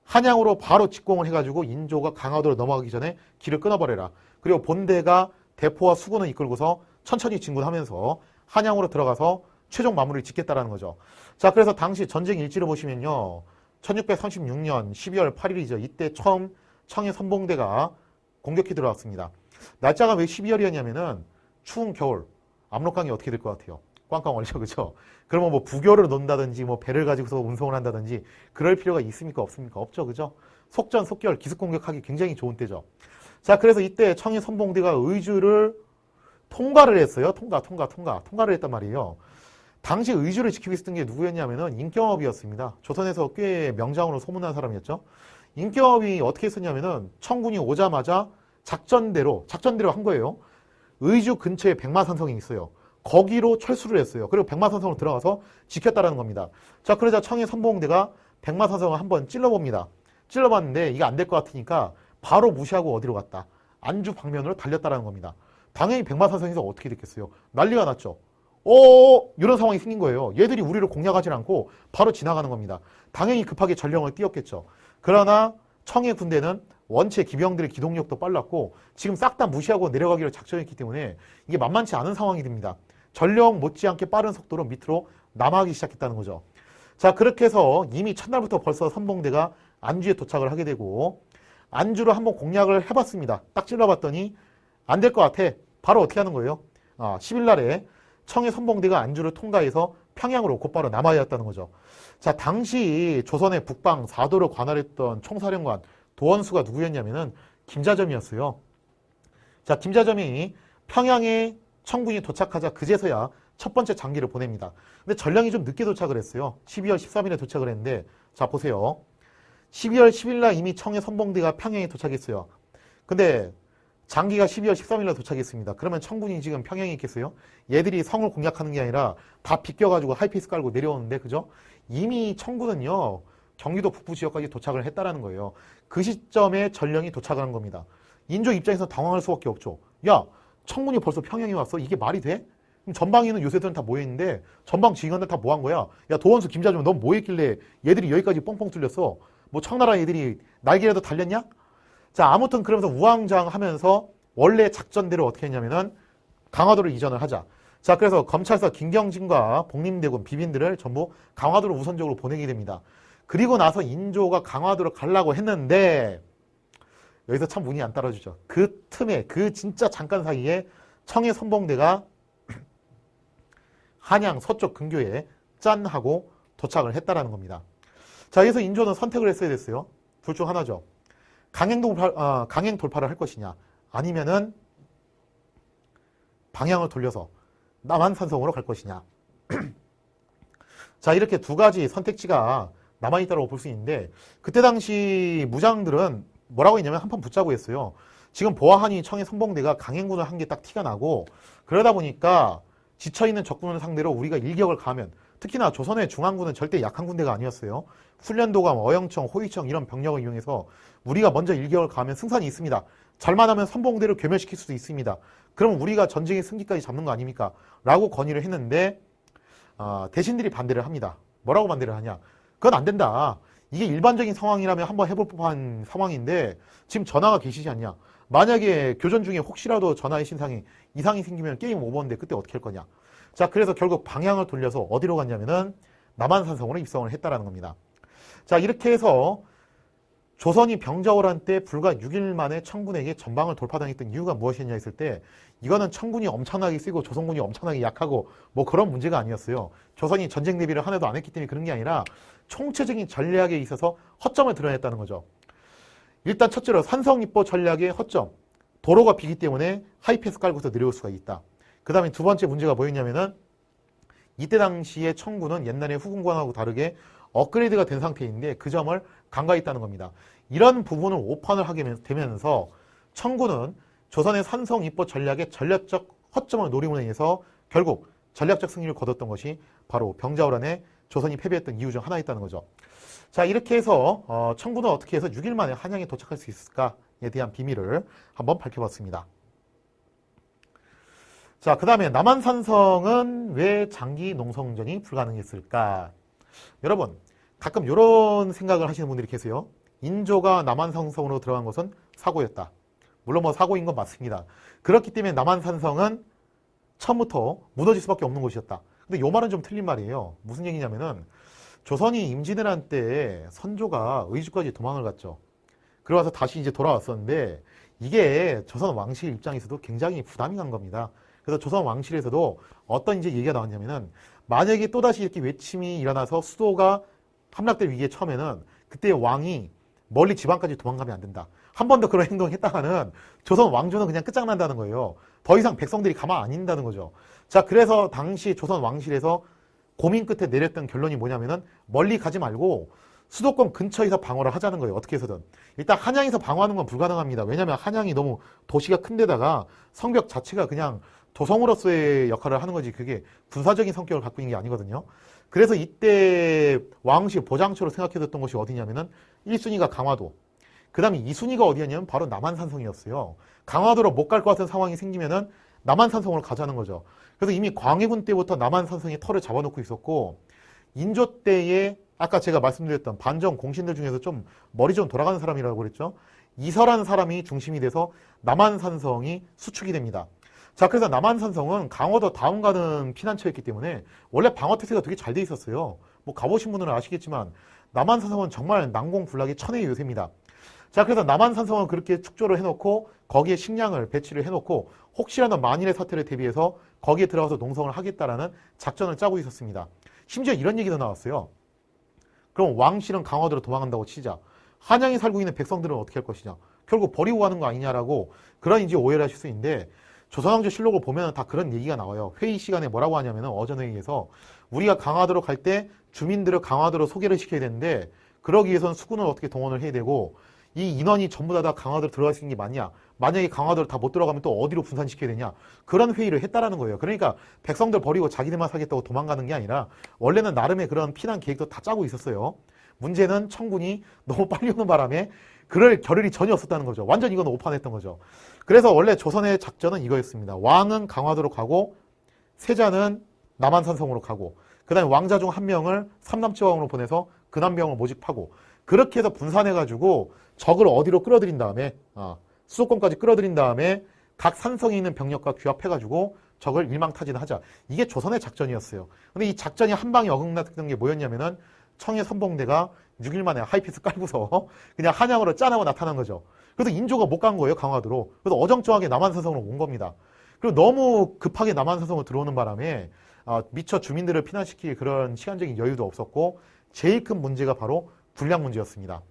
한양으로 바로 직공을 해가지고 인조가 강화도로 넘어가기 전에 길을 끊어버려라. 그리고 본대가 대포와 수군을 이끌고서 천천히 진군하면서 한양으로 들어가서 최종 마무리를 짓겠다라는 거죠. 자, 그래서 당시 전쟁 일지를 보시면요. 1636년 12월 8일이죠. 이때 처음 청해 선봉대가 공격해 들어왔습니다. 날짜가 왜 12월이었냐면은 추운 겨울 압록강이 어떻게 될 것 같아요? 꽝꽝 얼죠, 그죠? 그러면 뭐 부교를 논다든지 뭐 배를 가지고서 운송을 한다든지 그럴 필요가 있습니까? 없습니까? 없죠, 그죠? 속전속결 기습 공격하기 굉장히 좋은 때죠. 자, 그래서 이때 청해 선봉대가 의주를 통과를 했어요. 통과를 했단 말이에요. 당시 의주를 지키고 있었던 게 누구였냐면은 임경업이었습니다. 조선에서 꽤 명장으로 소문난 사람이었죠. 임경업이 어떻게 했었냐면은 청군이 오자마자 작전대로 한 거예요. 의주 근처에 백마산성이 있어요. 거기로 철수를 했어요. 그리고 백마산성으로 들어가서 지켰다라는 겁니다. 자, 그러자 청해 선봉대가 백마산성을 한번 찔러봅니다. 찔러봤는데 이게 안 될 것 같으니까 바로 무시하고 어디로 갔다? 안주 방면으로 달렸다라는 겁니다. 당연히 백마산성에서 어떻게 됐겠어요? 난리가 났죠. 이런 상황이 생긴 거예요. 얘들이 우리를 공략하지 않고 바로 지나가는 겁니다. 당연히 급하게 전령을 띄웠겠죠. 그러나 청해 군대는 원체 기병들의 기동력도 빨랐고 지금 싹 다 무시하고 내려가기로 작정했기 때문에 이게 만만치 않은 상황이 됩니다. 전령 못지않게 빠른 속도로 밑으로 남하기 시작했다는 거죠. 자, 그렇게 해서 이미 첫날부터 벌써 선봉대가 안주에 도착을 하게 되고 안주로 한번 공략을 해봤습니다. 딱 찔러봤더니 안 될 것 같아. 바로 어떻게 하는 거예요? 10일 날에 청해 선봉대가 안주를 통과해서 평양으로 곧바로 남하야 했다는 거죠. 자, 당시 조선의 북방 4도를 관할했던 총사령관 도원수가 누구였냐면은 김자점이었어요. 자, 김자점이 평양에 청군이 도착하자 그제서야 첫 번째 장기를 보냅니다. 근데 전령이 좀 늦게 도착을 했어요. 12월 13일에 도착을 했는데 자, 보세요. 12월 10일 날 이미 청해 선봉대가 평양에 도착했어요. 근데 장기가 12월 13일 날 도착했습니다. 그러면 청군이 지금 평양에 있겠어요? 얘들이 성을 공략하는 게 아니라 다 비껴가지고 하이패스 깔고 내려오는데, 그죠? 이미 청군은요, 경기도 북부 지역까지 도착을 했다라는 거예요. 그 시점에 전령이 도착한 겁니다. 인조 입장에서 당황할 수밖에 없죠. 야, 청군이 벌써 평양에 왔어? 이게 말이 돼? 그럼 전방에 있는 요새들은 다 모여있는데 전방 지휘관들 다 뭐 한 거야? 야, 도원수, 김자중, 넌 뭐 했길래 얘들이 여기까지 뻥뻥 뚫렸어? 뭐 청나라 애들이 날개라도 달렸냐? 자, 아무튼 그러면서 우왕좌왕하면서 원래 작전대로 어떻게 했냐면은 강화도를 이전을 하자. 자, 그래서 검찰서 김경진과 복림대군 비빈들을 전부 강화도로 우선적으로 보내게 됩니다. 그리고 나서 인조가 강화도로 가려고 했는데 여기서 참 운이 안 따라주죠. 그 틈에, 그 진짜 잠깐 사이에 청해 선봉대가 한양 서쪽 근교에 짠 하고 도착을 했다라는 겁니다. 자, 여기서 인조는 선택을 했어야 됐어요. 둘 중 하나죠. 강행 돌파를 할 것이냐, 아니면은 방향을 돌려서 남한산성으로 갈 것이냐. 자, 이렇게 두 가지 선택지가 남아있다고 볼 수 있는데, 그때 당시 무장들은 뭐라고 했냐면 한판 붙자고 했어요. 지금 보아하니 청해 선봉대가 강행군을 한 게 딱 티가 나고, 그러다 보니까 지쳐있는 적군을 상대로 우리가 일격을 가하면, 특히나 조선의 중앙군은 절대 약한 군대가 아니었어요. 훈련도감, 어영청, 호위청 이런 병력을 이용해서 우리가 먼저 일격을 가하면 승산이 있습니다. 잘만 하면 선봉대를 괴멸시킬 수도 있습니다. 그럼 우리가 전쟁의 승기까지 잡는 거 아닙니까? 라고 건의를 했는데 대신들이 반대를 합니다. 뭐라고 반대를 하냐? 그건 안 된다. 이게 일반적인 상황이라면 한번 해볼 법한 상황인데 지금 전하가 계시지 않냐? 만약에 교전 중에 혹시라도 전하의 신상에 이상이 생기면 게임 오버인데 그때 어떻게 할 거냐? 자, 그래서 결국 방향을 돌려서 어디로 갔냐면은 남한산성으로 입성을 했다라는 겁니다. 자, 이렇게 해서 조선이 병자호란 때 불과 6일 만에 청군에게 전방을 돌파당했던 이유가 무엇이냐 했을 때, 이거는 청군이 엄청나게 세고 조선군이 엄청나게 약하고 뭐 그런 문제가 아니었어요. 조선이 전쟁 대비를 하나도 안 했기 때문에 그런 게 아니라 총체적인 전략에 있어서 허점을 드러냈다는 거죠. 일단 첫째로 산성입보 전략의 허점. 도로가 비기 때문에 하이패스 깔고서 내려올 수가 있다. 그 다음에 두 번째 문제가 뭐였냐면은 이때 당시에 청군은 옛날에 후군권하고 다르게 업그레이드가 된 상태인데 그 점을 간과했다는 겁니다. 이런 부분을 오판을 하게 되면서 청군은 조선의 산성입보 전략의 전략적 허점을 노림으로 인해서 결국 전략적 승리를 거뒀던 것이 바로 병자호란에 조선이 패배했던 이유 중 하나였다는 거죠. 자, 이렇게 해서 청군은 어떻게 해서 6일 만에 한양에 도착할 수 있을까에 대한 비밀을 한번 밝혀봤습니다. 자, 그 다음에 남한산성은 왜 장기 농성전이 불가능했을까? 여러분, 가끔 이런 생각을 하시는 분들이 계세요. 인조가 남한산성으로 들어간 것은 사고였다. 물론 뭐 사고인 건 맞습니다. 그렇기 때문에 남한산성은 처음부터 무너질 수밖에 없는 곳이었다. 근데 요 말은 좀 틀린 말이에요. 무슨 얘기냐면은 조선이 임진왜란 때 선조가 의주까지 도망을 갔죠. 그러고서 다시 이제 돌아왔었는데 이게 조선 왕실 입장에서도 굉장히 부담이 간 겁니다. 그래서 조선 왕실에서도 어떤 이제 얘기가 나왔냐면은 만약에 또다시 이렇게 외침이 일어나서 수도가 함락될 위기에 처음에는 그때 왕이 멀리 지방까지 도망가면 안 된다. 한 번 더 그런 행동을 했다가는 조선 왕조는 그냥 끝장난다는 거예요. 더 이상 백성들이 가만 안 있는다는 거죠. 자, 그래서 당시 조선 왕실에서 고민 끝에 내렸던 결론이 뭐냐면은 멀리 가지 말고 수도권 근처에서 방어를 하자는 거예요. 어떻게 해서든. 일단 한양에서 방어하는 건 불가능합니다. 왜냐하면 한양이 너무 도시가 큰 데다가 성벽 자체가 그냥 도성으로서의 역할을 하는 거지 그게 군사적인 성격을 갖고 있는 게 아니거든요. 그래서 이때 왕실 보장처로 생각해뒀던 곳이 어디냐면은 1순위가 강화도, 그 다음에 2순위가 어디였냐면 바로 남한산성이었어요. 강화도로 못 갈 것 같은 상황이 생기면은 남한산성으로 가자는 거죠. 그래서 이미 광해군 때부터 남한산성에 털을 잡아놓고 있었고 인조 때에 아까 제가 말씀드렸던 반정 공신들 중에서 좀 머리 좀 돌아가는 사람이라고 그랬죠. 이설한 사람이 중심이 돼서 남한산성이 수축이 됩니다. 자, 그래서 남한산성은 강화도 다음 가는 피난처였기 때문에 원래 방어태세가 되게 잘 돼 있었어요. 뭐 가보신 분들은 아시겠지만 남한산성은 정말 난공불락의 천혜의 요새입니다. 자, 그래서 남한산성은 그렇게 축조를 해놓고 거기에 식량을 배치를 해놓고 혹시라도 만일의 사태를 대비해서 거기에 들어가서 농성을 하겠다라는 작전을 짜고 있었습니다. 심지어 이런 얘기도 나왔어요. 그럼 왕실은 강화도로 도망간다고 치자. 한양에 살고 있는 백성들은 어떻게 할 것이냐. 결국 버리고 가는 거 아니냐라고 그런 이제 오해를 하실 수 있는데 조선왕조 실록을 보면 다 그런 얘기가 나와요. 회의 시간에 뭐라고 하냐면은 어전회의에서 우리가 강화도로 갈 때 주민들을 강화도로 소개를 시켜야 되는데 그러기 위해서는 수군을 어떻게 동원을 해야 되고 이 인원이 전부 다 강화도로 들어갈 수 있는 게 맞냐? 만약에 강화도로 다 못 들어가면 또 어디로 분산시켜야 되냐? 그런 회의를 했다라는 거예요. 그러니까 백성들 버리고 자기들만 살겠다고 도망가는 게 아니라 원래는 나름의 그런 피난 계획도 다 짜고 있었어요. 문제는 청군이 너무 빨리 오는 바람에 그럴 겨를이 전혀 없었다는 거죠. 완전 이건 오판했던 거죠. 그래서 원래 조선의 작전은 이거였습니다. 왕은 강화도로 가고 세자는 남한산성으로 가고 그 다음에 왕자 중 한 명을 삼남지왕으로 보내서 근한병을 모집하고 그렇게 해서 분산해가지고 적을 어디로 끌어들인 다음에 수도권까지 끌어들인 다음에 각 산성에 있는 병력과 규합해가지고 적을 일망타진하자. 이게 조선의 작전이었어요. 근데 이 작전이 한 방에 어긋났던 게 뭐였냐면은 청해 선봉대가 6일 만에 하이패스 깔고서 그냥 한양으로 짠하고 나타난 거죠. 그래서 인조가 못 간 거예요, 강화도로. 그래서 어정쩡하게 남한산성으로 온 겁니다. 그리고 너무 급하게 남한산성으로 들어오는 바람에 미처 주민들을 피난시킬 그런 시간적인 여유도 없었고 제일 큰 문제가 바로 군량 문제였습니다.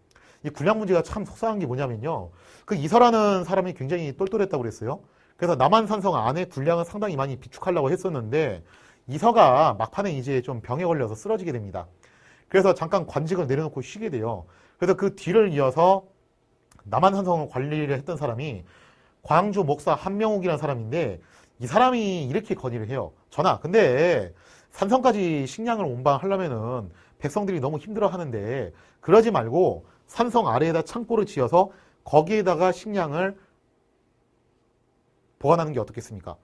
이 군량 문제가 참 속상한 게 뭐냐면요. 그 이설하는 사람이 굉장히 똘똘했다고 그랬어요. 그래서 남한산성 안에 군량을 상당히 많이 비축하려고 했었는데 이서가 막판에 이제 좀 병에 걸려서 쓰러지게 됩니다. 그래서 잠깐 관직을 내려놓고 쉬게 돼요. 그래서 그 뒤를 이어서 남한산성을 관리를 했던 사람이 광주 목사 한명욱이라는 사람인데 이 사람이 이렇게 건의를 해요. 전하, 근데 산성까지 식량을 운반하려면은 백성들이 너무 힘들어 하는데 그러지 말고 산성 아래에다 창고를 지어서 거기에다가 식량을 보관하는 게 어떻겠습니까?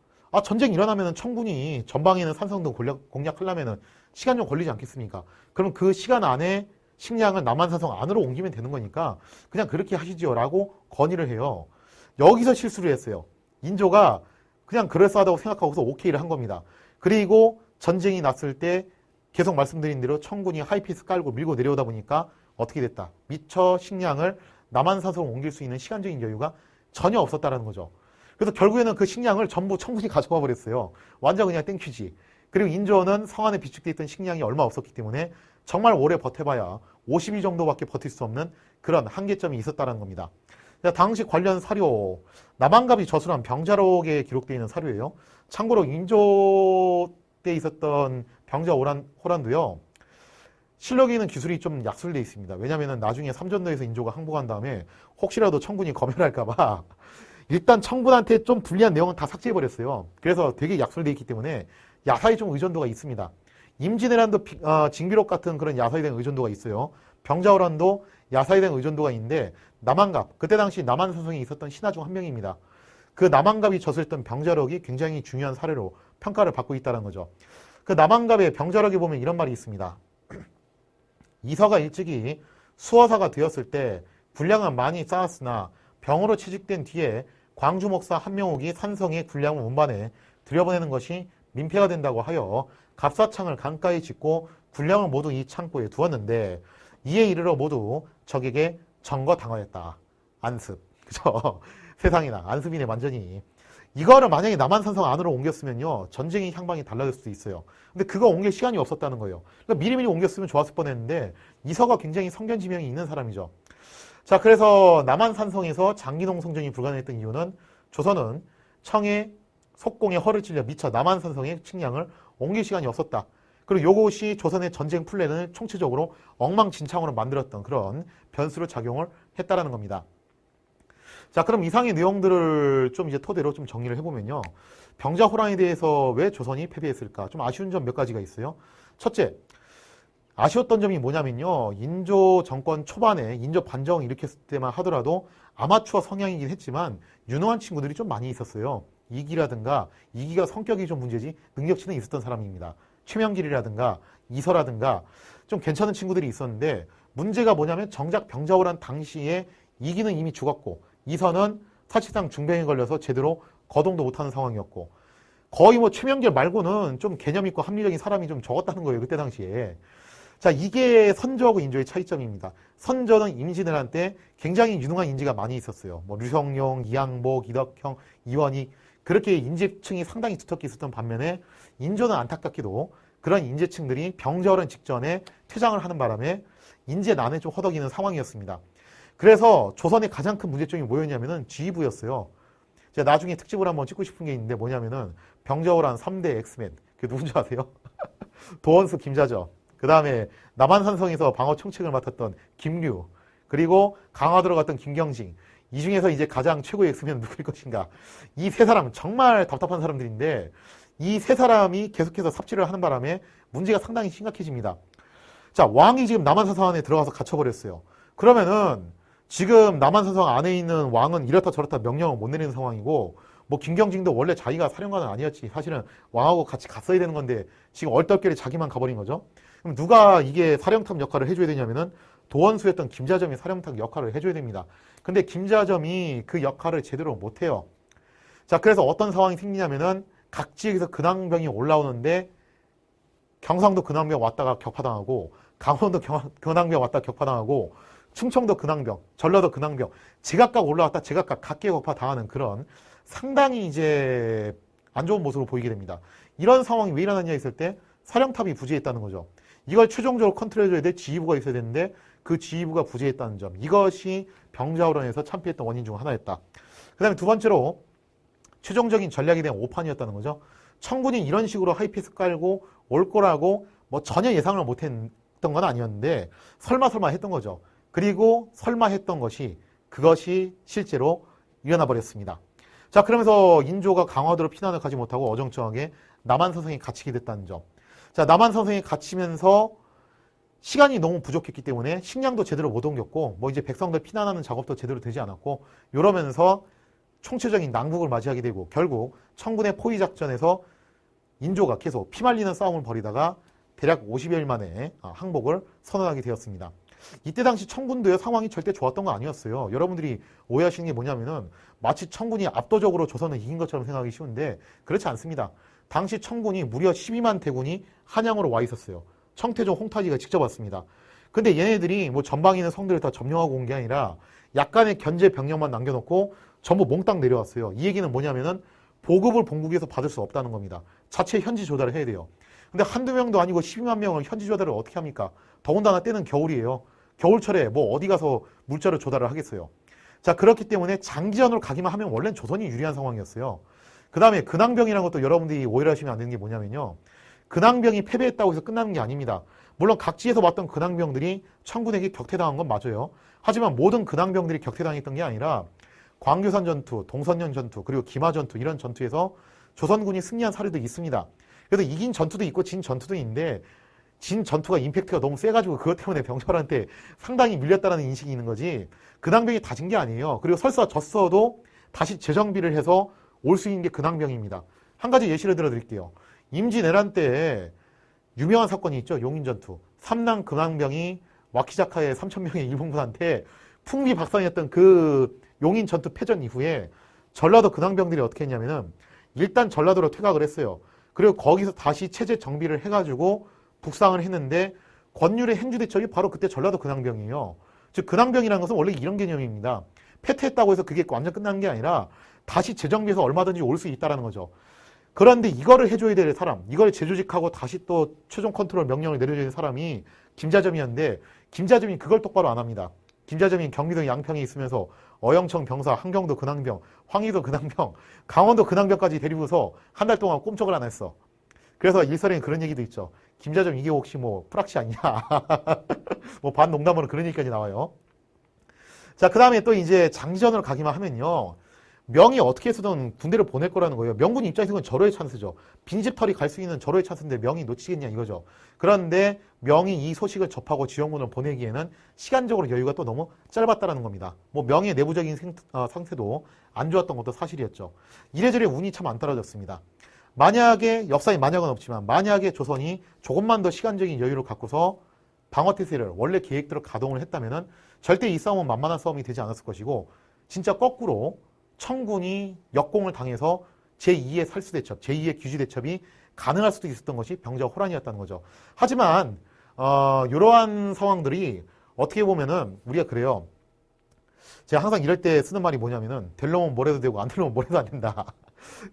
전쟁이 일어나면은 청군이 전방에 있는 산성도 공략하려면은 시간 좀 걸리지 않겠습니까? 그럼 그 시간 안에 식량을 남한산성 안으로 옮기면 되는 거니까 그냥 그렇게 하시지요 라고 건의를 해요. 여기서 실수를 했어요. 인조가 그냥 그럴싸하다고 생각하고서 오케이를 한 겁니다. 그리고 전쟁이 났을 때 계속 말씀드린 대로 청군이 하이패스 깔고 밀고 내려오다 보니까 어떻게 됐다. 미처 식량을 남한산성으로 옮길 수 있는 시간적인 여유가 전혀 없었다는 거죠. 그래서 결국에는 그 식량을 전부 청군이 가져가 버렸어요. 완전 그냥 땡큐지. 그리고 인조는 성 안에 비축되어 있던 식량이 얼마 없었기 때문에 정말 오래 버텨봐야 50일 정도밖에 버틸 수 없는 그런 한계점이 있었다는 겁니다. 당시 관련 사료, 남한갑이 저술한 병자록에 기록되어 있는 사료예요. 참고로 인조 때 있었던 병자 호란도요. 실록에 있는 기술이 좀 약술되어 있습니다. 왜냐하면 나중에 삼전도에서 인조가 항복한 다음에 혹시라도 청군이 검열할까봐 일단 청군한테 좀 불리한 내용은 다 삭제해버렸어요. 그래서 되게 약술되어 있기 때문에 야사에 좀 의존도가 있습니다. 임진왜란도 징비록 같은 그런 야사에 대한 의존도가 있어요. 병자호란도 야사에 대한 의존도가 있는데 남한갑, 그때 당시 남한산성에 있었던 신하 중 한 명입니다. 그 남한갑이 저술했던 병자력이 굉장히 중요한 사례로 평가를 받고 있다는 거죠. 그 남한갑의 병자력에 보면 이런 말이 있습니다. 이서가 일찍이 수호사가 되었을 때 군량은 많이 쌓았으나 병으로 취직된 뒤에 광주 목사 한명옥이 산성의 군량을 운반해 들여보내는 것이 민폐가 된다고 하여 갑사창을 강가에 짓고 군량을 모두 이 창고에 두었는데 이에 이르러 모두 적에게 점거당하였다. 안습. 그죠? 세상에나 안습이네 완전히. 이거를 만약에 남한산성 안으로 옮겼으면요 전쟁의 향방이 달라질 수도 있어요. 근데 그거 옮길 시간이 없었다는 거예요. 그러니까 미리미리 옮겼으면 좋았을 뻔했는데 이서가 굉장히 성견지명이 있는 사람이죠. 자, 그래서 남한산성에서 장기동 성전이 불가능했던 이유는 조선은 청해 속공에 허를 찔려 미처 남한산성의 측량을 옮길 시간이 없었다. 그리고 이것이 조선의 전쟁 플랜을 총체적으로 엉망진창으로 만들었던 그런 변수로 작용을 했다라는 겁니다. 자, 그럼 이상의 내용들을 좀 이제 토대로 좀 정리를 해보면요. 병자호란에 대해서 왜 조선이 패배했을까? 좀 아쉬운 점 몇 가지가 있어요. 첫째, 아쉬웠던 점이 뭐냐면요. 인조 정권 초반에 인조 반정을 일으켰을 때만 하더라도 아마추어 성향이긴 했지만 유능한 친구들이 좀 많이 있었어요. 이기가 성격이 좀 문제지 능력치는 있었던 사람입니다. 최명길이라든가 이서라든가 좀 괜찮은 친구들이 있었는데 문제가 뭐냐면 정작 병자호란 당시에 이기는 이미 죽었고 이서는 사실상 중병에 걸려서 제대로 거동도 못하는 상황이었고 거의 뭐 최명길 말고는 좀 개념 있고 합리적인 사람이 좀 적었다는 거예요. 그때 당시에. 자, 이게 선조하고 인조의 차이점입니다. 선조는 임진을 한 때 굉장히 유능한 인재가 많이 있었어요. 뭐 류성룡, 이양복, 이덕형, 이원익 그렇게 인재층이 상당히 두텁게 있었던 반면에 인조는 안타깝게도 그런 인재층들이 병자호란 직전에 퇴장을 하는 바람에 인재난에 좀 허덕이는 상황이었습니다. 그래서 조선의 가장 큰 문제점이 뭐였냐면은 지휘부였어요. 제가 나중에 특집을 한번 찍고 싶은 게 있는데 뭐냐면은 병자호란 3대 엑스맨. 그게 누군지 아세요? 도원수, 김자저. 그 다음에 남한산성에서 방어 총책을 맡았던 김류. 그리고 강화도로 갔던 김경징. 이 중에서 이제 가장 최고의 엑스맨은 누구일 것인가. 이 세 사람 정말 답답한 사람들인데 이 세 사람이 계속해서 삽질을 하는 바람에 문제가 상당히 심각해집니다. 자, 왕이 지금 남한산성 안에 들어가서 갇혀버렸어요. 그러면은 지금 남한산성 안에 있는 왕은 이렇다 저렇다 명령을 못 내리는 상황이고 뭐 김경징도 원래 자기가 사령관은 아니었지. 사실은 왕하고 같이 갔어야 되는 건데 지금 얼떨결에 자기만 가버린 거죠. 그럼 누가 이게 사령탑 역할을 해줘야 되냐면은 도원수였던 김자점이 사령탑 역할을 해줘야 됩니다. 근데 김자점이 그 역할을 제대로 못해요. 자, 그래서 어떤 상황이 생기냐면은 각 지역에서 근황병이 올라오는데 경상도 근황병 왔다가 격파당하고 강원도 근황병 왔다가 격파당하고 충청도 근황병, 전라도 근황병 제각각 올라왔다 제각각 각계 격파당하는 그런 상당히 이제 안 좋은 모습으로 보이게 됩니다. 이런 상황이 왜 일어났냐 했을 때 사령탑이 부재했다는 거죠. 이걸 최종적으로 컨트롤해줘야 될 지휘부가 있어야 되는데 그 지휘부가 부재했다는 점. 이것이 병자호란에서 참패했던 원인 중 하나였다. 그 다음에 두 번째로 최종적인 전략에 대한 오판이었다는 거죠. 청군이 이런 식으로 하이패스 깔고 올 거라고 뭐 전혀 예상을 못했던 건 아니었는데 설마 했던 거죠. 그리고 설마 했던 것이 그것이 실제로 일어나 버렸습니다. 자, 그러면서 인조가 강화도로 피난을 가지 못하고 어정쩡하게 남한산성에 갇히게 됐다는 점. 자, 남한산성에 갇히면서 시간이 너무 부족했기 때문에 식량도 제대로 못 옮겼고 뭐 이제 백성들 피난하는 작업도 제대로 되지 않았고 이러면서 총체적인 난국을 맞이하게 되고 결국 청군의 포위작전에서 인조가 계속 피말리는 싸움을 벌이다가 대략 50여일 만에 항복을 선언하게 되었습니다. 이때 당시 청군도의 상황이 절대 좋았던 거 아니었어요. 여러분들이 오해하시는 게 뭐냐면은 마치 청군이 압도적으로 조선을 이긴 것처럼 생각하기 쉬운데 그렇지 않습니다. 당시 청군이 무려 12만 대군이 한양으로 와 있었어요. 청태종 홍타지가 직접 왔습니다. 근데 얘네들이 뭐 전방에 있는 성들을 다 점령하고 온 게 아니라 약간의 견제 병력만 남겨놓고 전부 몽땅 내려왔어요. 이 얘기는 뭐냐면은 보급을 본국에서 받을 수 없다는 겁니다. 자체 현지 조달을 해야 돼요. 근데 한두 명도 아니고 12만 명을 현지 조달을 어떻게 합니까? 더군다나 때는 겨울이에요. 겨울철에 뭐 어디 가서 물자를 조달을 하겠어요. 자, 그렇기 때문에 장기전으로 가기만 하면 원래는 조선이 유리한 상황이었어요. 그 다음에 근황병이라는 것도 여러분들이 오해를 하시면 안 되는 게 뭐냐면요. 근황병이 패배했다고 해서 끝나는 게 아닙니다. 물론 각지에서 왔던 근황병들이 청군에게 격퇴당한 건 맞아요. 하지만 모든 근황병들이 격퇴당했던 게 아니라 광교산 전투, 동선령 전투, 그리고 기마 전투 이런 전투에서 조선군이 승리한 사례도 있습니다. 그래서 이긴 전투도 있고 진 전투도 있는데 진 전투가 임팩트가 너무 세가지고 그것 때문에 병철한테 상당히 밀렸다는 인식이 있는 거지 근황병이 다 진 게 아니에요. 그리고 설사 졌어도 다시 재정비를 해서 올 수 있는 게 근황병입니다. 한 가지 예시를 들어드릴게요. 임진왜란 때 유명한 사건이 있죠. 용인전투. 삼남 근황병이 와키자카의 3,000명의 일본군한테 풍비박산이었던 그 용인전투 패전 이후에 전라도 근황병들이 어떻게 했냐면은 일단 전라도로 퇴각을 했어요. 그리고 거기서 다시 체제 정비를 해가지고 북상을 했는데 권율의 행주대첩이 바로 그때 전라도 근황병이에요. 즉 근황병이라는 것은 원래 이런 개념입니다. 패퇴했다고 해서 그게 완전 끝난 게 아니라 다시 재정비해서 얼마든지 올 수 있다는 거죠. 그런데 이거를 해줘야 될 사람, 이걸 재조직하고 다시 또 최종 컨트롤 명령을 내려줘야 되는 사람이 김자점이었는데 김자점이 그걸 똑바로 안 합니다. 김자점이 경기도 양평에 있으면서 어영청 병사, 한경도 근황병, 황희도 근황병, 강원도 근황병까지 데리고서 한 달 동안 꼼짝을 안 했어. 그래서 일설에는 그런 얘기도 있죠. 김자점 이게 혹시 뭐 프락시 아니냐. 뭐 반농담으로 그런 얘기까지 나와요. 자, 그 다음에 또 이제 장지전으로 가기만 하면요. 명이 어떻게 해서든 군대를 보낼 거라는 거예요. 명군 입장에서는 절호의 찬스죠. 빈집털이 갈 수 있는 절호의 찬스인데 명이 놓치겠냐 이거죠. 그런데 명이 이 소식을 접하고 지원군을 보내기에는 시간적으로 여유가 또 너무 짧았다라는 겁니다. 뭐 명의 내부적인 상태도 안 좋았던 것도 사실이었죠. 이래저래 운이 참 안 따라졌습니다. 만약에 역사에 만약은 없지만 만약에 조선이 조금만 더 시간적인 여유를 갖고서 방어태세를 원래 계획대로 가동을 했다면은 절대 이 싸움은 만만한 싸움이 되지 않았을 것이고 진짜 거꾸로 청군이 역공을 당해서 제2의 살수대첩, 제2의 규지대첩이 가능할 수도 있었던 것이 병자호 호란이었다는 거죠. 하지만 이러한 상황들이 어떻게 보면은 우리가 그래요. 제가 항상 이럴 때 쓰는 말이 뭐냐면은 될 놈은 뭐래도 되고 안 될 놈은 뭐래도 안 된다.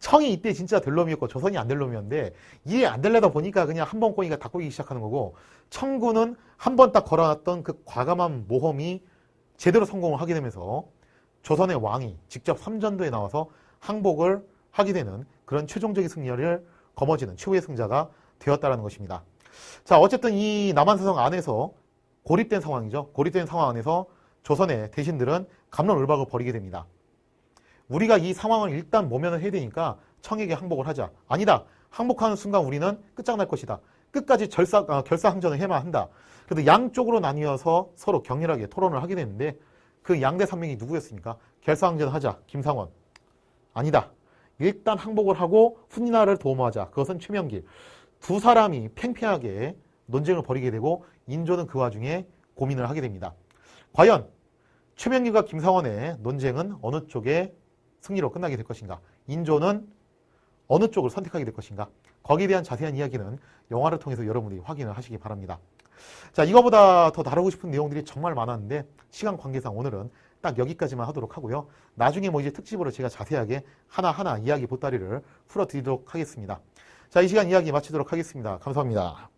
청이 이때 진짜 될 놈이었고 조선이 안 될 놈이었는데 이해 안 되려다 보니까 그냥 한 번 꼬이니까 다 꼬이기 시작하는 거고 청군은 한 번 딱 걸어놨던 그 과감한 모험이 제대로 성공을 하게 되면서 조선의 왕이 직접 삼전도에 나와서 항복을 하게 되는 그런 최종적인 승리를 거머쥐는 최후의 승자가 되었다는 것입니다. 자, 어쨌든 이 남한사성 안에서 고립된 상황이죠. 고립된 상황 안에서 조선의 대신들은 갑론을박을 벌이게 됩니다. 우리가 이 상황을 일단 모면을 해야 되니까 청에게 항복을 하자. 아니다. 항복하는 순간 우리는 끝장날 것이다. 끝까지 결사항전을 해만 한다. 그래서 양쪽으로 나뉘어서 서로 격렬하게 토론을 하게 되는데 그 양대 산맥이 누구였습니까? 결사항전 하자. 김상원. 아니다. 일단 항복을 하고 훈민나라를 도모하자. 그것은 최명길. 두 사람이 팽팽하게 논쟁을 벌이게 되고 인조는 그 와중에 고민을 하게 됩니다. 과연 최명길과 김상원의 논쟁은 어느 쪽의 승리로 끝나게 될 것인가? 인조는 어느 쪽을 선택하게 될 것인가? 거기에 대한 자세한 이야기는 영화를 통해서 여러분들이 확인을 하시기 바랍니다. 자, 이거보다 더 다루고 싶은 내용들이 정말 많았는데 시간 관계상 오늘은 딱 여기까지만 하도록 하고요. 나중에 뭐 이제 특집으로 제가 자세하게 하나하나 이야기 보따리를 풀어드리도록 하겠습니다. 자, 이 시간 이야기 마치도록 하겠습니다. 감사합니다.